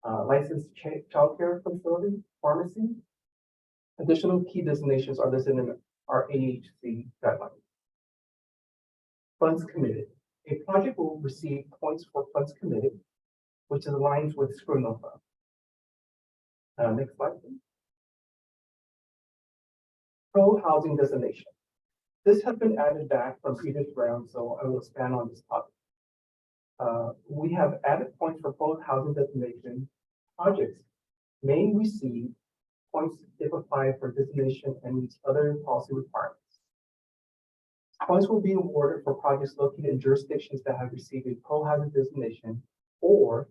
licensed childcare facility, pharmacy. Additional key destinations are listed in our AHSC guidelines. Funds committed. A project will receive points for funds committed, which aligns with NOFA. Next slide, please. Pro-housing designation. This has been added back from previous rounds, so I will expand on this topic. We have added points for pro-housing designation. Projects may receive points if applied for designation and meets other policy requirements. Points will be awarded for projects located in jurisdictions that have received a pro-housing designation, or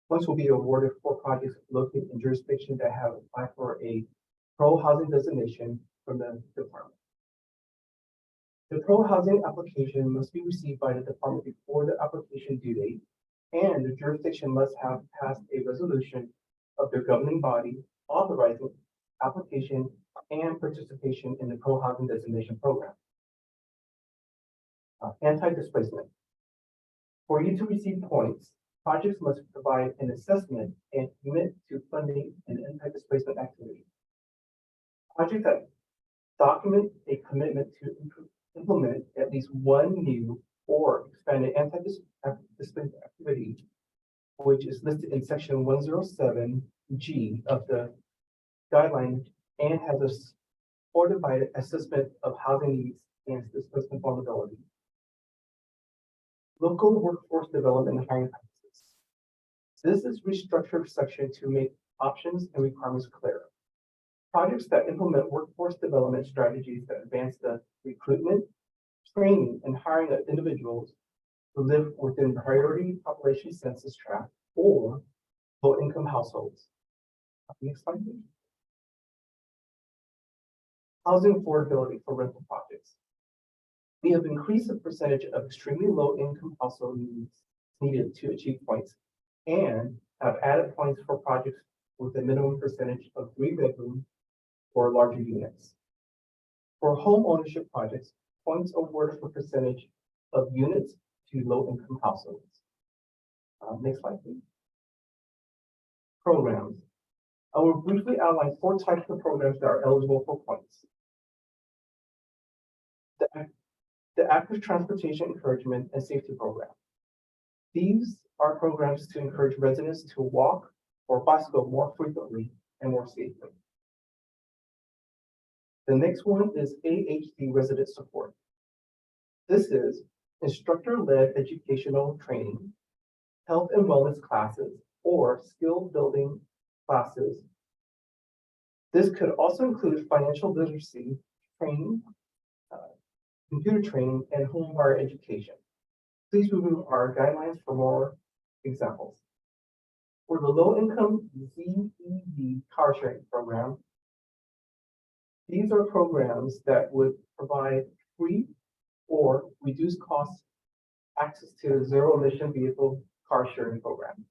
points will be awarded for projects located in jurisdictions that have applied for a pro-housing designation from the department. The pro-housing application must be received by the department before the application due date, and the jurisdiction must have passed a resolution of their governing body authorizing application and participation in the pro-housing designation program. Anti-displacement. For you to receive points, projects must provide an assessment and commit to funding an anti-displacement activity. Projects that document a commitment to implement at least one new or expanded anti-displacement activity, which is listed in section 107G of the guideline and has a supported by assessment of housing needs and displacement vulnerability. Local workforce development and hiring practices. This is restructured section to make options and requirements clearer. Projects that implement workforce development strategies that advance the recruitment, training, and hiring of individuals who live within priority population census tract or low-income households. Next slide, please. Housing affordability for rental projects. We have increased the percentage of extremely low-income household needs needed to achieve points and have added points for projects with a minimum percentage of 3-bedroom or larger units. For home ownership projects, points awarded for percentage of units to low-income households. Next slide, please. Programs. I will briefly outline 4 types of programs that are eligible for points. The Active Transportation Encouragement and Safety Program. These are programs to encourage residents to walk or bicycle more frequently and more safely. The next one is AHSC Resident Support. This is instructor-led educational training, health and wellness classes, or skill building classes. This could also include financial literacy training, computer training, and home buyer education. Please review our guidelines for more examples. For the low-income ZEV car sharing program, these are programs that would provide free or reduced cost access to zero-emission vehicle car sharing program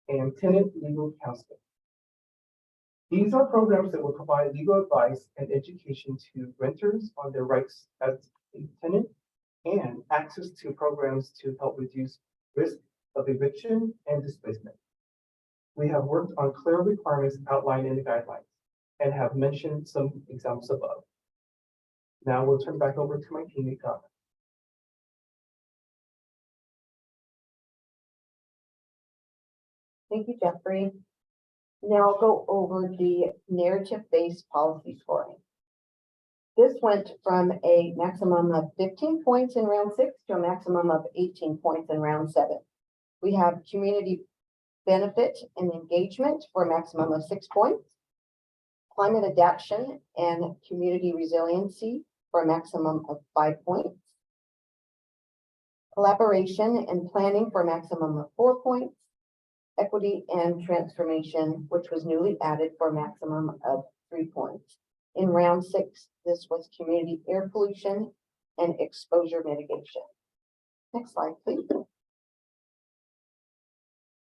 and tenant legal counseling. These are programs that will provide legal advice and education to renters on their rights as a tenant and access to programs to help reduce risk of eviction and displacement. We have worked on clear requirements outlined in the guidelines and have mentioned some examples above. Now we'll turn back over to my team to comment. Thank you, Jeffrey. Now I'll go over the narrative-based policy scoring. This went from a maximum of 15 points in round 6 to a maximum of 18 points in round 7. We have community benefit and engagement for a maximum of 6 points. Climate adaptation and community resiliency for a maximum of 5 points. Collaboration and planning for a maximum of 4 points. Equity and transformation, which was newly added for a maximum of 3 points. In round 6, this was community air pollution and exposure mitigation. Next slide, please.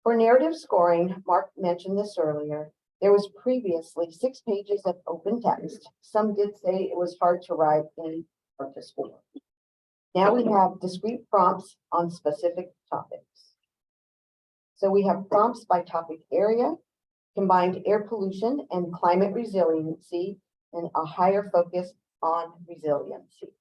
For narrative scoring, Mark mentioned this earlier, there was previously 6 pages of open text. Some did say it was hard to write and hard to score. Now we have discrete prompts on specific topics. So we have prompts by topic area, combined air pollution and climate resiliency, and a higher focus on resiliency.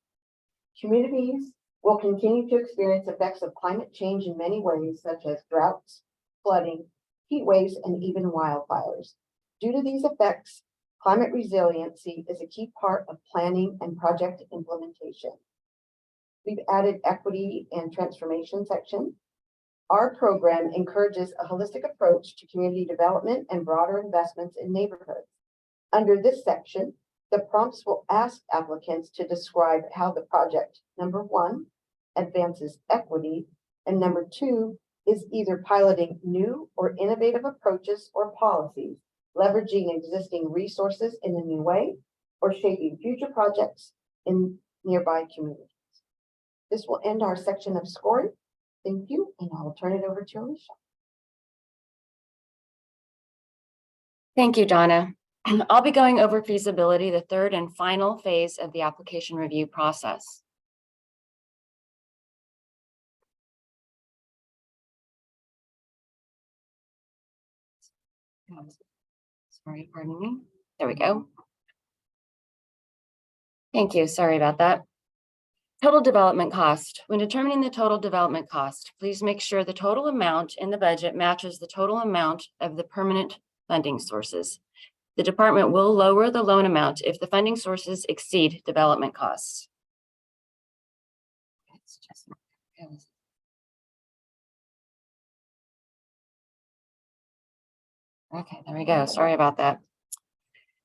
Communities will continue to experience effects of climate change in many ways, such as droughts, flooding, heat waves, and even wildfires. Due to these effects, climate resiliency is a key part of planning and project implementation. We've added equity and transformation section. Our program encourages a holistic approach to community development and broader investments in neighborhoods. Under this section, the prompts will ask applicants to describe how the project, number 1, advances equity, and number 2, is either piloting new or innovative approaches or policies, leveraging existing resources in a new way, or shaping future projects in nearby communities. This will end our section of scoring. Thank you, and I will turn it over to Alicia. Thank you, Donna. I'll be going over feasibility, the third and final phase of the application review process. Sorry, pardon me. There we go. Thank you. Sorry about that. Total development cost. When determining the total development cost, please make sure the total amount in the budget matches the total amount of the permanent funding sources. The department will lower the loan amount if the funding sources exceed development costs. Okay, there we go. Sorry about that.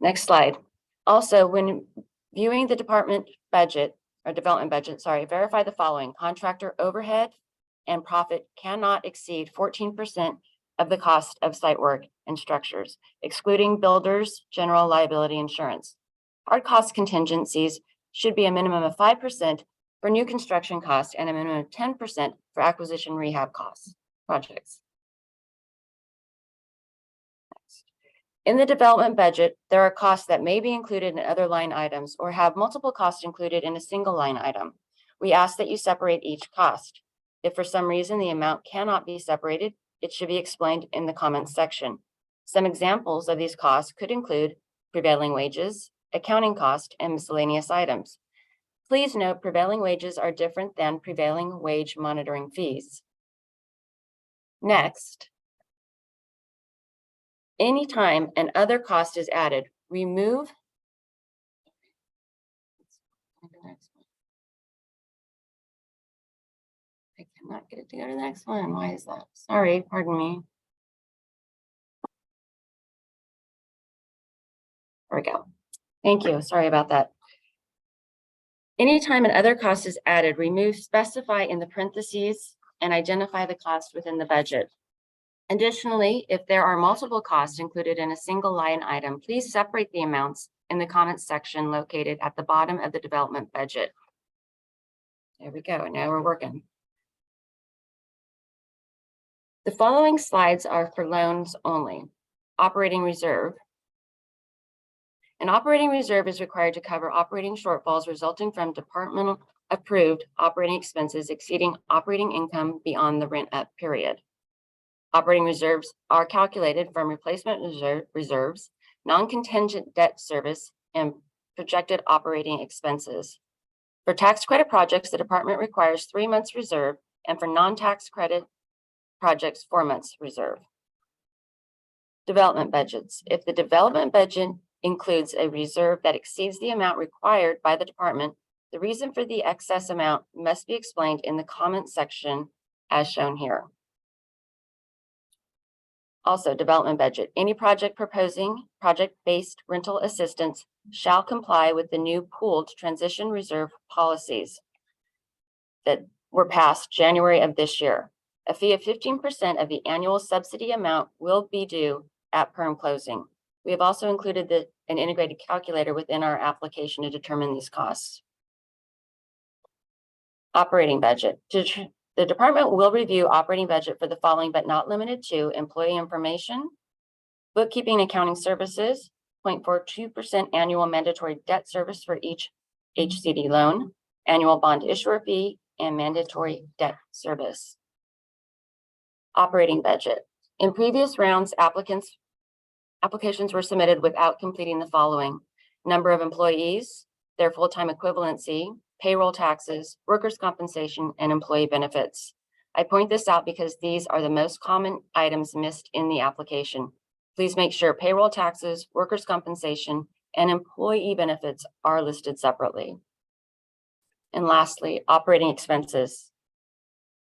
Next slide. Also, when viewing the department budget or development budget, verify the following: contractor overhead and profit cannot exceed 14% of the cost of site work and structures, excluding builders' general liability insurance. Hard cost contingencies should be a minimum of 5% for new construction costs and a minimum of 10% for acquisition rehab costs projects. In the development budget, there are costs that may be included in other line items or have multiple costs included in a single line item. We ask that you separate each cost. If for some reason the amount cannot be separated, it should be explained in the comments section. Some examples of these costs could include prevailing wages, accounting cost, and miscellaneous items. Please note prevailing wages are different than prevailing wage monitoring fees. Next, anytime an other cost is added, remove. I cannot get it to go to the next one. Why is that? Sorry, pardon me. There we go. Thank you. Sorry about that. Anytime an other cost is added, remove specify in the parentheses and identify the cost within the budget. Additionally, if there are multiple costs included in a single line item, please separate the amounts in the comments section located at the bottom of the development budget. There we go. Now we're working. The following slides are for loans only. Operating reserve. An operating reserve is required to cover operating shortfalls resulting from departmental approved operating expenses exceeding operating income beyond the rent up period. Operating reserves are calculated from replacement reserves, non-contingent debt service, and projected operating expenses. For tax credit projects, the department requires 3 months reserve, and for non-tax credit projects, 4 months reserve. Development budgets. If the development budget includes a reserve that exceeds the amount required by the department, the reason for the excess amount must be explained in the comment section as shown here. Also, development budget. Any project proposing project-based rental assistance shall comply with the new pooled transition reserve policies that were passed January of this year. A fee of 15% of the annual subsidy amount will be due at perm closing. We have also included an integrated calculator within our application to determine these costs. Operating budget. The department will review operating budget for the following, but not limited to employee information, bookkeeping and accounting services, 0.42% annual mandatory debt service for each HCD loan, annual bond issuer fee, and mandatory debt service. Operating budget. In previous rounds, applications were submitted without completing the following: number of employees, their full-time equivalency, payroll taxes, workers' compensation, and employee benefits. I point this out because these are the most common items missed in the application. Please make sure payroll taxes, workers' compensation, and employee benefits are listed separately. And lastly, operating expenses.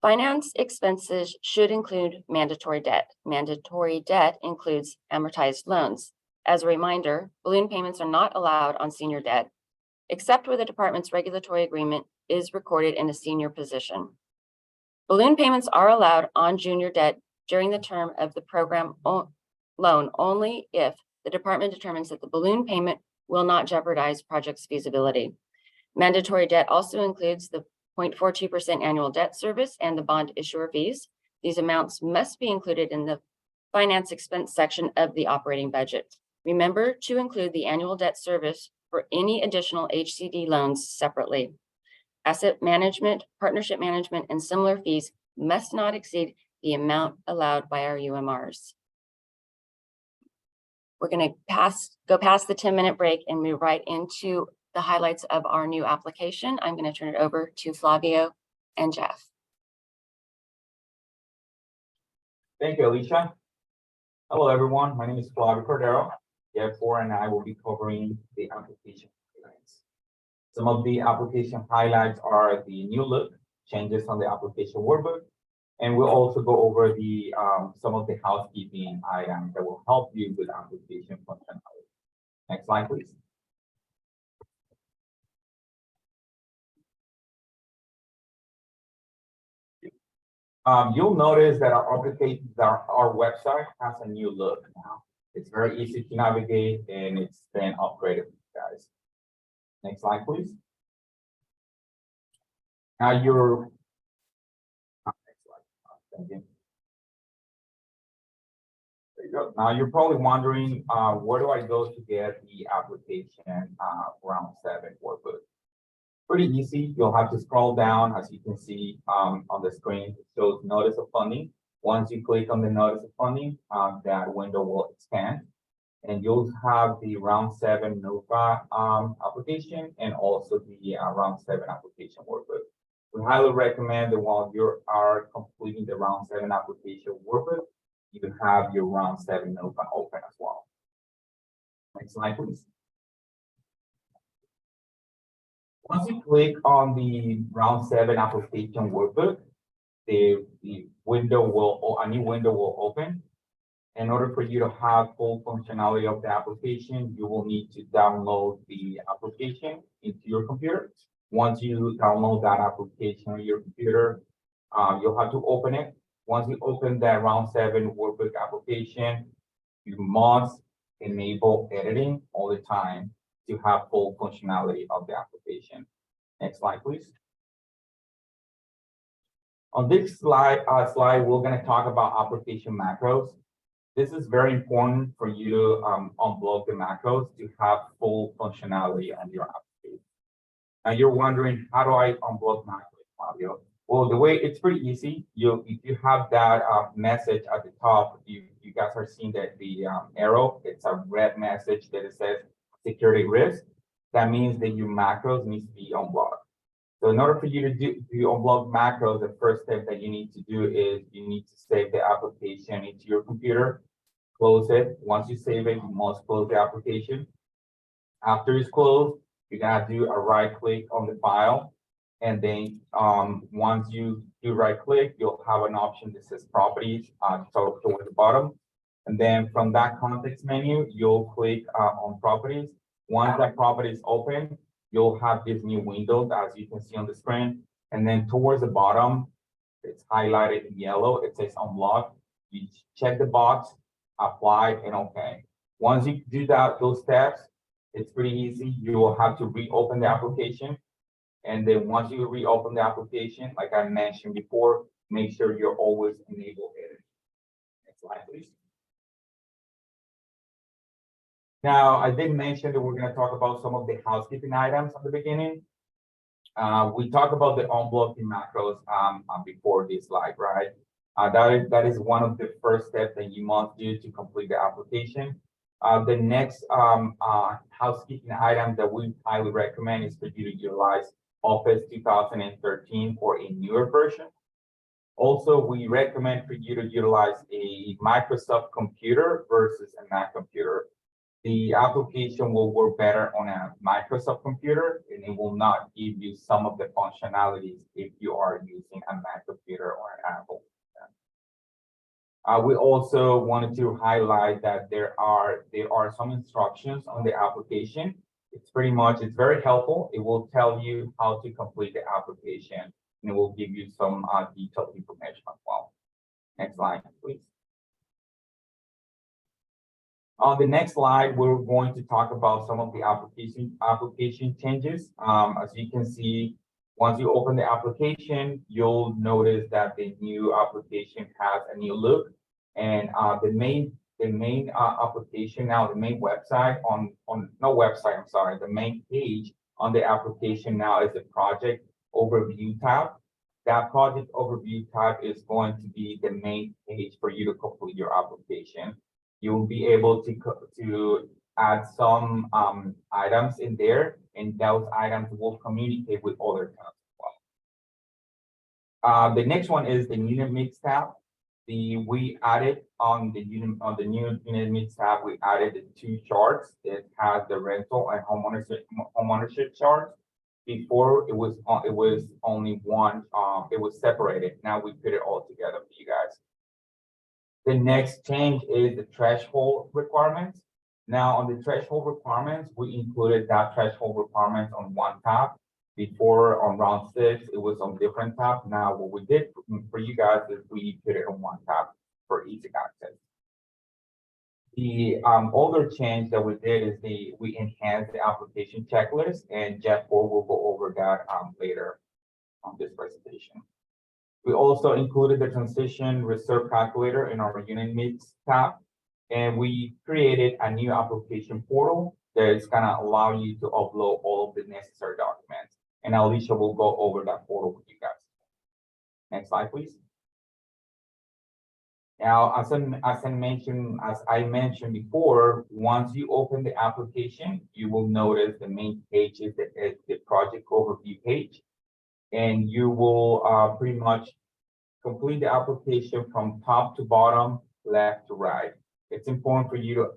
Finance expenses should include mandatory debt. Mandatory debt includes amortized loans. As a reminder, balloon payments are not allowed on senior debt, except where the department's regulatory agreement is recorded in a senior position. Balloon payments are allowed on junior debt during the term of the program loan only if the department determines that the balloon payment will not jeopardize project's feasibility. Mandatory debt also includes the 0.42% annual debt service and the bond issuer fees. These amounts must be included in the finance expense section of the operating budget. Remember to include the annual debt service for any additional HCD loans separately. Asset management, partnership management, and similar fees must not exceed the amount allowed by our UMRs. We're going to go past the 10-minute break and move right into the highlights of our new application. I'm going to turn it over to Flavio and Jeff. Thank you, Alicia. Hello, everyone. My name is Flavio Cordero. Therefore, and I will be covering the application highlights. Some of the application highlights are the new look, changes on the application workbook, and we'll also go over the some of the housekeeping items that will help you with application functionality. Next slide, please. You'll notice that our application, our website has a new look now. It's very easy to navigate and it's been upgraded, guys. Next slide, please. Now next slide. Thank you. There you go. Now you're probably wondering, where do I go to get the application round 7 workbook? Pretty easy. You'll have to scroll down, as you can see on the screen. It shows notice of funding. Once you click on the notice of funding, that window will expand, and you'll have the round 7 NOFA application and also the round 7 application workbook. We highly recommend that while you are completing the round 7 application workbook, you can have your round 7 NOFA open as well. Next slide, please. Once you click on the round 7 application workbook, a new window will open. In order for you to have full functionality of the application, you will need to download the application into your computer. Once you download that application on your computer, you'll have to open it. Once you open that round 7 workbook application, you must enable editing all the time to have full functionality of the application. Next slide, please. On this slide, we're going to talk about application macros. This is very important for you to unblock the macros to have full functionality on your application. Now you're wondering, how do I unblock macros, Fabio? Well, the way it's pretty easy. If you have that message at the top, you guys are seeing that the arrow, it's a red message that it says security risk. That means that your macros needs to be unblocked. So in order for you to unblock macros, the first step that you need to do is you need to save the application into your computer, close it. Once you save it, you must close the application. After it's closed, you're gonna do a right click on the file. And then once you do right click, you'll have an option that says properties toward the bottom. And then from that context menu, you'll click on properties. Once that property is open, you'll have this new window as you can see on the screen. And then towards the bottom, it's highlighted in yellow. It says unlock. You check the box, apply, and okay. Once you do that, those steps, it's pretty easy. You will have to reopen the application. And then once you reopen the application, like I mentioned before, make sure you're always enable editing. Next slide, please. Now, I did mention that we're going to talk about some of the housekeeping items at the beginning. We talked about the unblocking macros before this slide, right? That is one of the first steps that you must do to complete the application. The next housekeeping item that we highly recommend is for you to utilize Office 2013 or a newer version. Also, we recommend for you to utilize a Microsoft computer versus a Mac computer. The application will work better on a Microsoft computer, and it will not give you some of the functionalities if you are using a Mac computer or an Apple. We also wanted to highlight that there are some instructions on the application. It's very helpful. It will tell you how to complete the application, and it will give you some detailed information as well. Next slide, please. On the next slide, we're going to talk about some of the application changes. As you can see, once you open the application, you'll notice that the new application has a new look, and the main application now, the main website the main page on the application now is the project overview tab. That project overview tab is going to be the main page for you to complete your application. You'll be able to add some items in there, and those items will communicate with other tabs as well. The next one is the unit mix tab. We added on the new unit mix tab, we added the two charts. It has the rental and homeownership charts. Before it was only one, it was separated. Now we put it all together for you guys. The next change is the threshold requirements. Now on the threshold requirements, we included that threshold requirements on one tab. Before on round 6, it was on different tabs. Now what we did for you guys is we put it on one tab for easy access. The other change that we did is we enhanced the application checklist, and Jeff will go over that later on this presentation. We also included the transition reserve calculator in our unit mix tab, and we created a new application portal that is going to allow you to upload all of the necessary documents. And Alicia will go over that portal with you guys. Next slide, please. Now, as I mentioned before, once you open the application, you will notice the main page is the project overview page. And you will pretty much complete the application from top to bottom, left to right. It's important for you to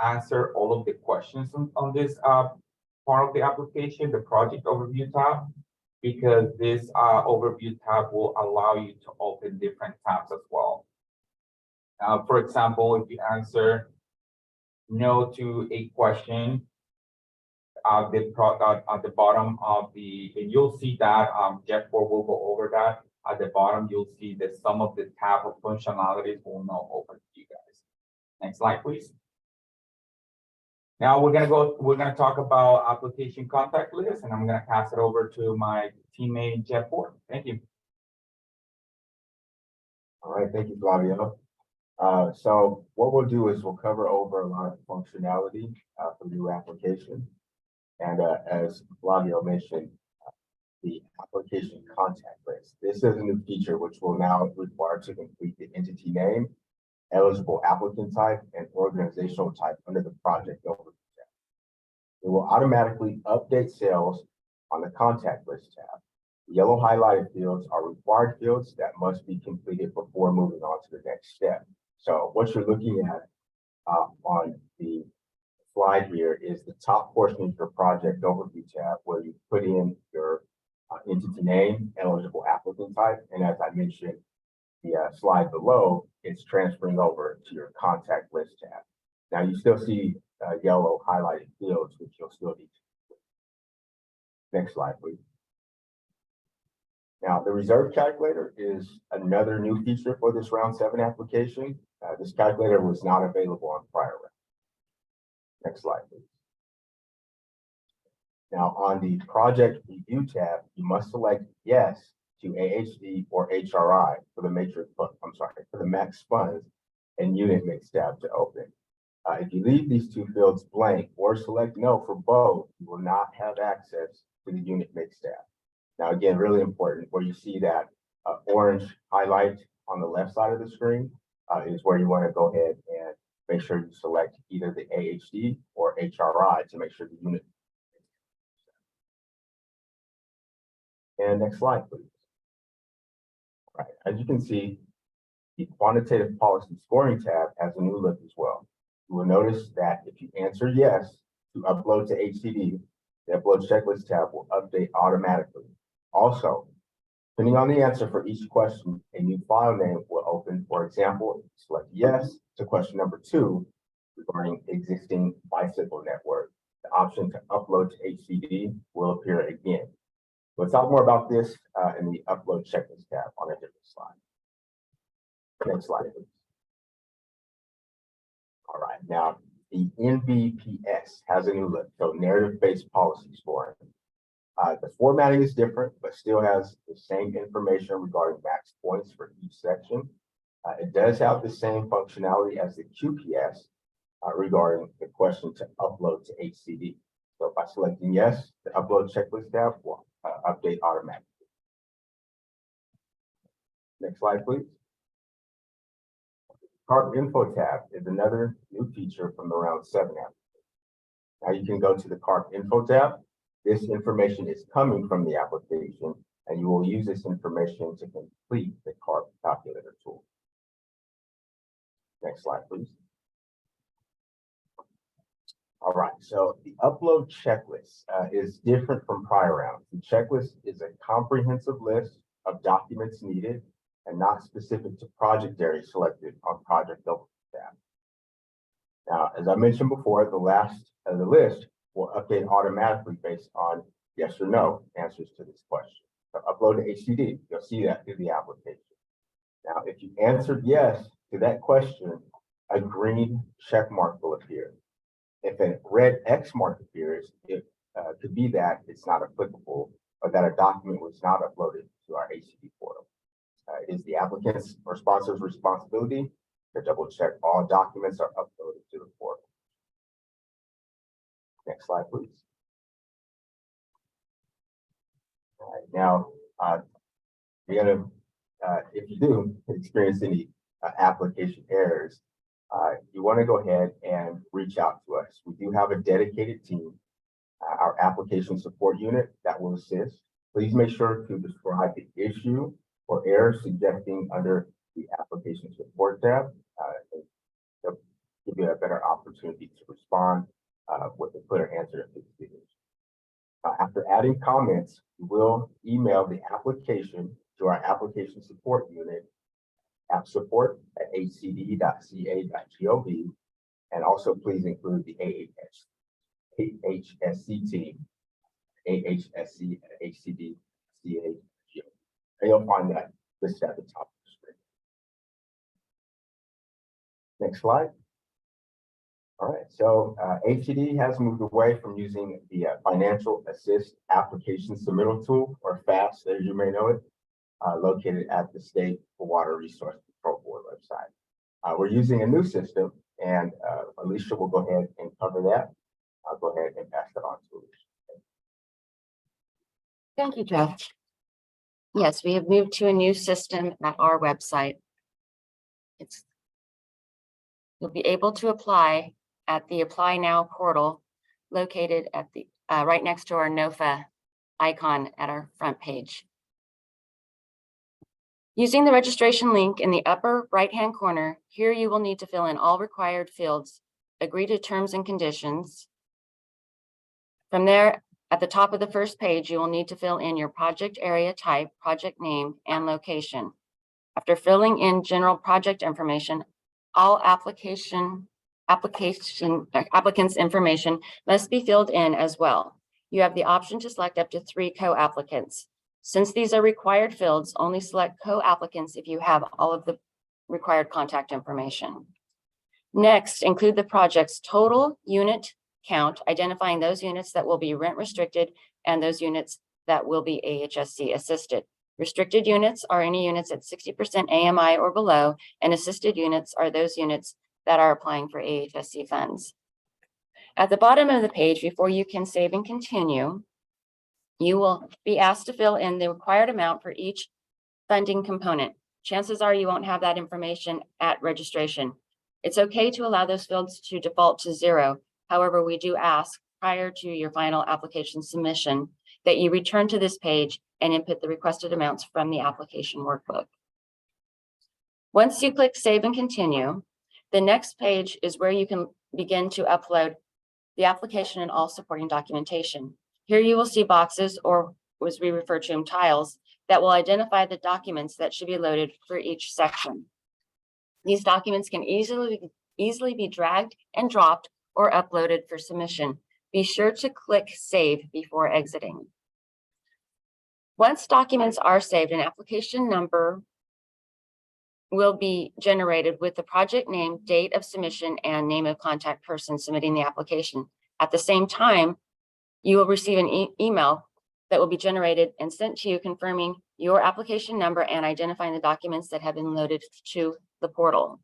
answer all of the questions on this part of the application, the project overview tab, because this overview tab will allow you to open different tabs as well. For example, if you answer no to a question, at the bottom of and you'll see that Jeff will go over that. At the bottom, you'll see that some of the tab of functionalities will now open to you guys. Next slide, please. Now we're gonna talk about application contact list, and I'm gonna pass it over to my teammate Jeff Ford. Thank you. All right, thank you, Flavio. So what we'll do is we'll cover over a lot of functionality for the new application. And as Flavio mentioned, the application contact list. This is a new feature which will now require to complete the entity name, eligible applicant type, and organizational type under the project overview tab. It will automatically update cells on the contact list tab. The yellow highlighted fields are required fields that must be completed before moving on to the next step. So what you're looking at on the slide here is the top portion of your project overview tab, where you put in your entity name, eligible applicant type, and as I mentioned, the slide below, it's transferring over to your contact list tab. Now you still see yellow highlighted fields, which you'll still need to. Next slide, please. Now, the reserve calculator is another new feature for this round 7 application. This calculator was not available on prior round. Next slide, please. Now, on the project review tab, you must select yes to AHD or HRI for the matrix, for the max funds and unit mix tab to open. If you leave these two fields blank or select no for both, you will not have access to the unit mix tab. Now, again, really important, where you see that orange highlight on the left side of the screen is where you want to go ahead and make sure you select either the AHD or HRI to make sure the unit. And next slide, please. All right, as you can see, the quantitative policy scoring tab has a new look as well. You will notice that if you answer yes to upload to HCD, the upload checklist tab will update automatically. Also, depending on the answer for each question, a new file name will open. For example, select yes to question number 2 regarding existing bicycle network. The option to upload to HCD will appear again. We'll talk more about this in the upload checklist tab on a different slide. Next slide, please. All right, now the NBPS has a new look, so narrative-based policy scoring. The formatting is different, but still has the same information regarding max points for each section. It does have the same functionality as the QPS regarding the question to upload to HCD. So by selecting yes, the upload checklist tab will update automatically. Next slide, please. CARP info tab is another new feature from the round 7 application. Now you can go to the CARP info tab. This information is coming from the application, and you will use this information to complete the CARP calculator tool. Next slide, please. All right, so the upload checklist is different from prior rounds. The checklist is a comprehensive list of documents needed and not specific to project areas selected on project level tab. Now, as I mentioned before, the last of the list will update automatically based on yes or no answers to this question. So upload to HCD, you'll see that through the application. Now, if you answered yes to that question, a green check mark will appear. If a red X mark appears, it could be that it's not applicable or that a document was not uploaded to our HCD portal. It is the applicant's or sponsor's responsibility to double check all documents are uploaded to the portal. Next slide, please. All right, now, if you do experience any application errors, you want to go ahead and reach out to us. We do have a dedicated team, our application support unit that will assist. Please make sure to describe the issue or error suggesting under the application support tab. They'll give you a better opportunity to respond with a clear answer to the issue. After adding comments, we will email the application to our application support unit, appsupport@hcd.ca.gov, and also please include the AHSC team, AHSC@hcd.ca.gov. And you'll find that listed at the top of the screen. Next slide. All right, so HCD has moved away from using the Financial Assist Application Submittal Tool, or FAST, as you may know it, located at the State Water Resource Control Board website. We're using a new system, and Alicia will go ahead and cover that. I'll go ahead and pass that on to Alicia. Thank you, Joe. Yes, we have moved to a new system at our website. You'll be able to apply at the Apply Now portal located at the right next to our NOFA icon at our front page. Using the registration link in the upper right-hand corner, here you will need to fill in all required fields, agree to terms and conditions. From there, at the top of the first page, you will need to fill in your project area type, project name, and location. After filling in general project information, all applicants' information must be filled in as well. You have the option to select up to 3 co-applicants. Since these are required fields, only select co-applicants if you have all of the required contact information. Next, include the project's total unit count, identifying those units that will be rent restricted and those units that will be AHSC assisted. Restricted units are any units at 60% AMI or below, and assisted units are those units that are applying for AHSC funds. At the bottom of the page, before you can save and continue, you will be asked to fill in the required amount for each funding component. Chances are you won't have that information at registration. It's okay to allow those fields to default to 0. However, we do ask prior to your final application submission that you return to this page and input the requested amounts from the application workbook. Once you click Save and Continue, the next page is where you can begin to upload the application and all supporting documentation. Here you will see boxes, or as we refer to them, tiles, that will identify the documents that should be loaded for each section. These documents can easily be dragged and dropped or uploaded for submission. Be sure to click Save before exiting. Once documents are saved, an application number will be generated with the project name, date of submission, and name of contact person submitting the application. At the same time, you will receive an email that will be generated and sent to you confirming your application number and identifying the documents that have been loaded to the portal.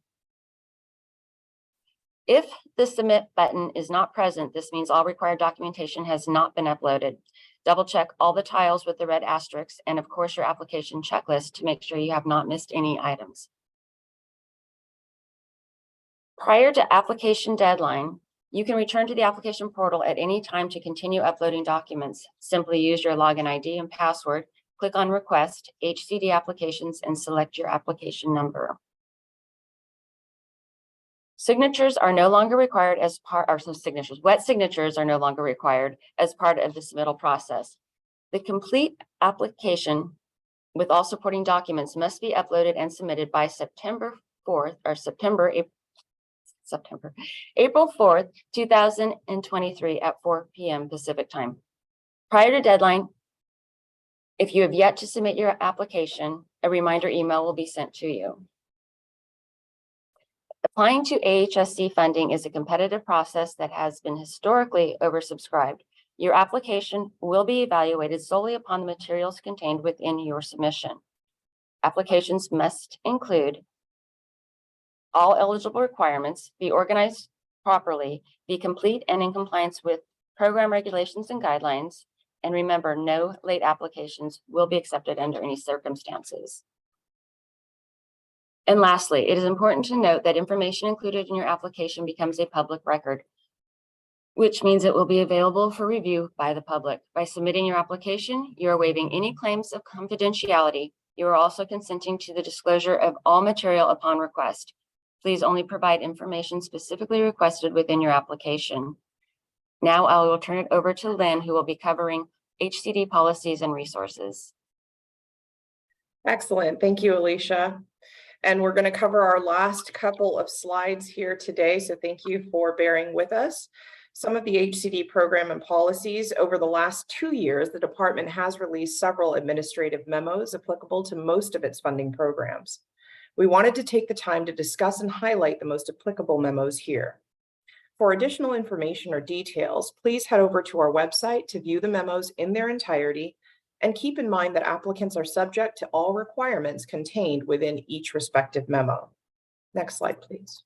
If the submit button is not present, this means all required documentation has not been uploaded. Double check all the tiles with the red asterisks and of course your application checklist to make sure you have not missed any items. Prior to application deadline, you can return to the application portal at any time to continue uploading documents. Simply use your login ID and password, click on Request, HCD Applications, and select your application number. Signatures are no longer required as part, or some signatures, wet signatures are no longer required as part of the submittal process. The complete application with all supporting documents must be uploaded and submitted by April 4th, 2023 at 4 p.m. Pacific time. Prior to deadline, if you have yet to submit your application, a reminder email will be sent to you. Applying to AHSC funding is a competitive process that has been historically oversubscribed. Your application will be evaluated solely upon the materials contained within your submission. Applications must include all eligible requirements, be organized properly, be complete and in compliance with program regulations and guidelines, and remember, no late applications will be accepted under any circumstances. And lastly, it is important to note that information included in your application becomes a public record, which means it will be available for review by the public. By submitting your application, you are waiving any claims of confidentiality. You are also consenting to the disclosure of all material upon request. Please only provide information specifically requested within your application. Now I will turn it over to Lynn, who will be covering HCD policies and resources. Excellent. Thank you, Alicia. And we're going to cover our last couple of slides here today. So thank you for bearing with us. Some of the HCD program and policies. Over the last 2 years, the department has released several administrative memos applicable to most of its funding programs. We wanted to take the time to discuss and highlight the most applicable memos here. For additional information or details, please head over to our website to view the memos in their entirety, and keep in mind that applicants are subject to all requirements contained within each respective memo. Next slide, please.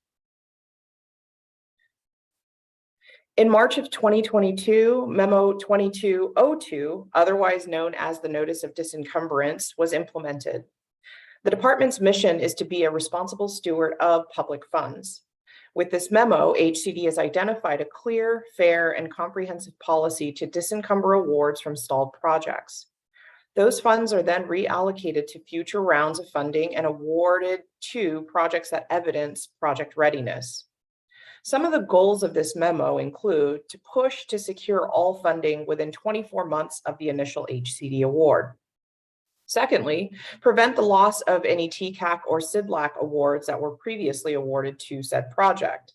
In March of 2022, Memo 2202, otherwise known as the Notice of Disencumbrance, was implemented. The department's mission is to be a responsible steward of public funds. With this memo, HCD has identified a clear, fair, and comprehensive policy to disencumber awards from stalled projects. Those funds are then reallocated to future rounds of funding and awarded to projects that evidence project readiness. Some of the goals of this memo include to push to secure all funding within 24 months of the initial HCD award, Secondly, prevent the loss of any TCAC or SIDLAC awards that were previously awarded to said project.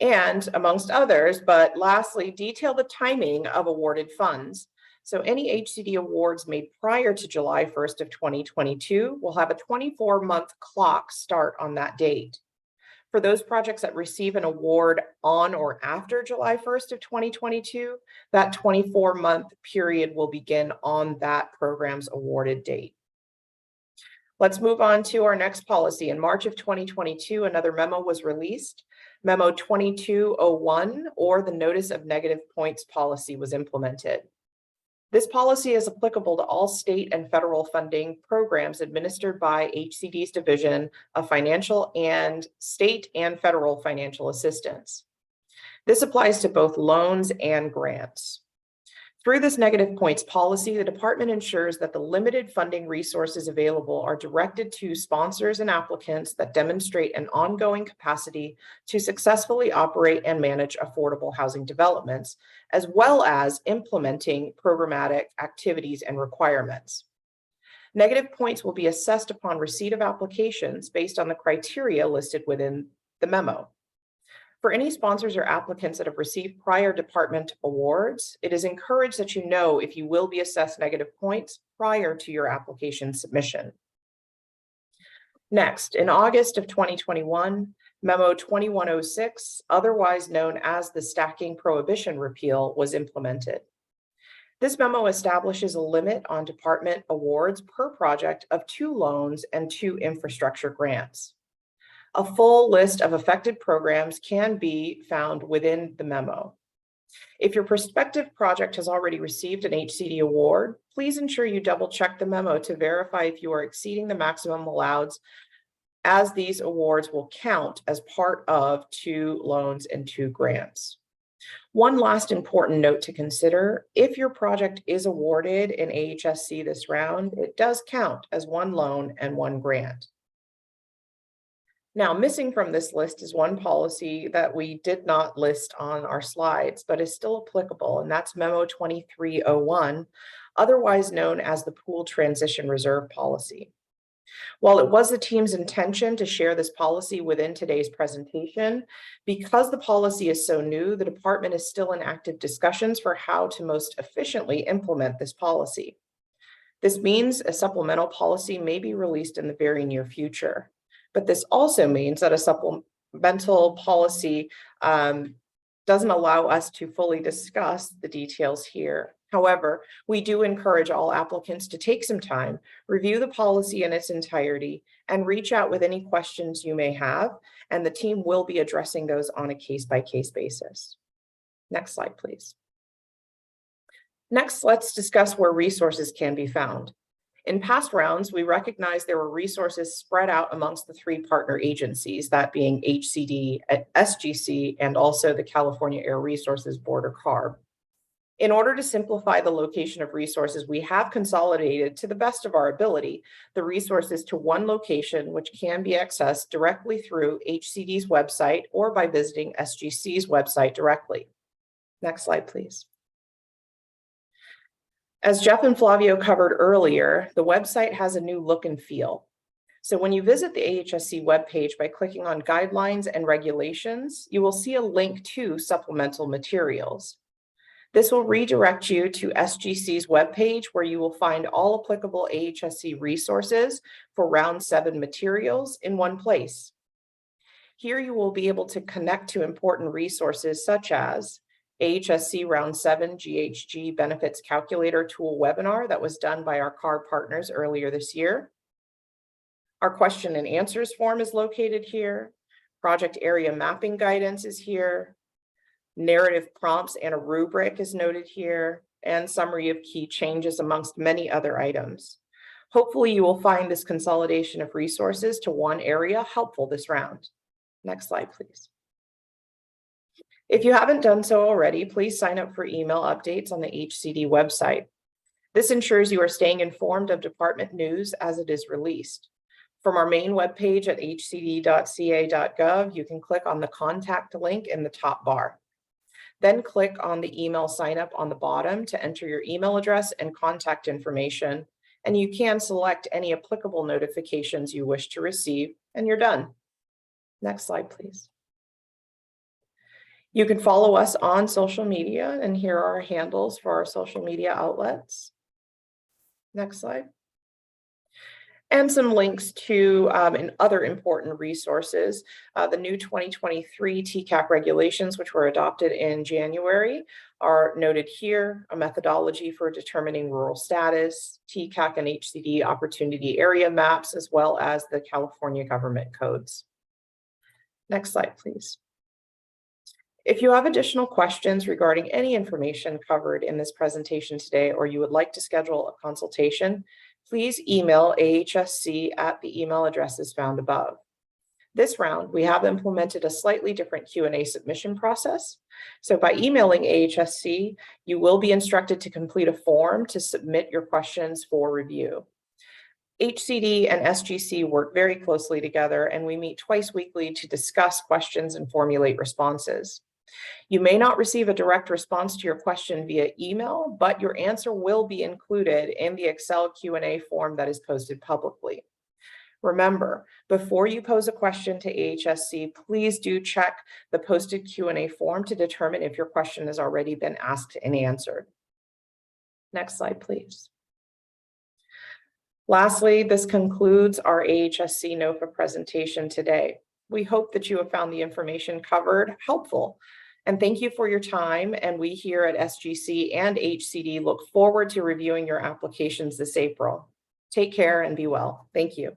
And amongst others, but lastly, detail the timing of awarded funds. So any HCD awards made prior to July 1st of 2022 will have a 24-month clock start on that date. For those projects that receive an award on or after July 1st of 2022, that 24-month period will begin on that program's awarded date. Let's move on to our next policy. In March of 2022, another memo was released. Memo 2201, or the Notice of Negative Points policy, was implemented. This policy is applicable to all state and federal funding programs administered by HCD's Division of Financial and State and Federal Financial Assistance. This applies to both loans and grants. Through this negative points policy, the department ensures that the limited funding resources available are directed to sponsors and applicants that demonstrate an ongoing capacity to successfully operate and manage affordable housing developments, as well as implementing programmatic activities and requirements. Negative points will be assessed upon receipt of applications based on the criteria listed within the memo. For any sponsors or applicants that have received prior department awards, it is encouraged that you know if you will be assessed negative points prior to your application submission. Next, in August of 2021, Memo 2106, otherwise known as the Stacking Prohibition Repeal, was implemented. This memo establishes a limit on department awards per project of 2 loans and 2 infrastructure grants. A full list of affected programs can be found within the memo. If your prospective project has already received an HCD award, please ensure you double check the memo to verify if you are exceeding the maximum allowed, as these awards will count as part of 2 loans and 2 grants. One last important note to consider: if your project is awarded in AHSC this round, it does count as 1 loan and 1 grant. Now, missing from this list is one policy that we did not list on our slides, but is still applicable, and that's Memo 2301, otherwise known as the Pool Transition Reserve Policy. While it was the team's intention to share this policy within today's presentation, because the policy is so new, the department is still in active discussions for how to most efficiently implement this policy. This means a supplemental policy may be released in the very near future. But this also means that a supplemental policy doesn't allow us to fully discuss the details here. However, we do encourage all applicants to take some time, review the policy in its entirety, and reach out with any questions you may have, and the team will be addressing those on a case-by-case basis. Next slide, please. Next, let's discuss where resources can be found. In past rounds, we recognized there were resources spread out amongst the 3 partner agencies, that being HCD, SGC, and also the California Air Resources Board, or CARB. In order to simplify the location of resources, we have consolidated, to the best of our ability, the resources to one location, which can be accessed directly through HCD's website or by visiting SGC's website directly. Next slide, please. As Jeff and Flavio covered earlier, the website has a new look and feel. So when you visit the AHSC webpage by clicking on Guidelines and Regulations, you will see a link to supplemental materials. This will redirect you to SGC's webpage, where you will find all applicable AHSC resources for Round 7 materials in one place. Here you will be able to connect to important resources such as AHSC Round 7 GHG Benefits Calculator Tool webinar that was done by our CARB partners earlier this year. Our question and answers form is located here. Project area mapping guidance is here. Narrative prompts and a rubric is noted here, and summary of key changes amongst many other items. Hopefully you will find this consolidation of resources to one area helpful this round. Next slide, please. If you haven't done so already, please sign up for email updates on the HCD website. This ensures you are staying informed of department news as it is released. From our main webpage at hcd.ca.gov, you can click on the contact link in the top bar. Then click on the email sign up on the bottom to enter your email address and contact information, And you can select any applicable notifications you wish to receive, and you're done. Next slide, please. You can follow us on social media, and here are our handles for our social media outlets. Next slide. And some links to and other important resources. The new 2023 TCAC regulations, which were adopted in January, are noted here. A methodology for determining rural status, TCAC and HCD opportunity area maps, as well as the California government codes. Next slide, please. If you have additional questions regarding any information covered in this presentation today, or you would like to schedule a consultation, please email AHSC at the email addresses found above. This round, we have implemented a slightly different Q&A submission process. So by emailing AHSC, you will be instructed to complete a form to submit your questions for review. HCD and SGC work very closely together, and we meet twice weekly to discuss questions and formulate responses. You may not receive a direct response to your question via email, but your answer will be included in the Excel Q&A form that is posted publicly. Remember, before you pose a question to AHSC, please do check the posted Q&A form to determine if your question has already been asked and answered. Next slide, please. Lastly, this concludes our AHSC NOFA presentation today. We hope that you have found the information covered helpful. And thank you for your time. And we here at SGC and HCD look forward to reviewing your applications this April. Take care and be well. Thank you.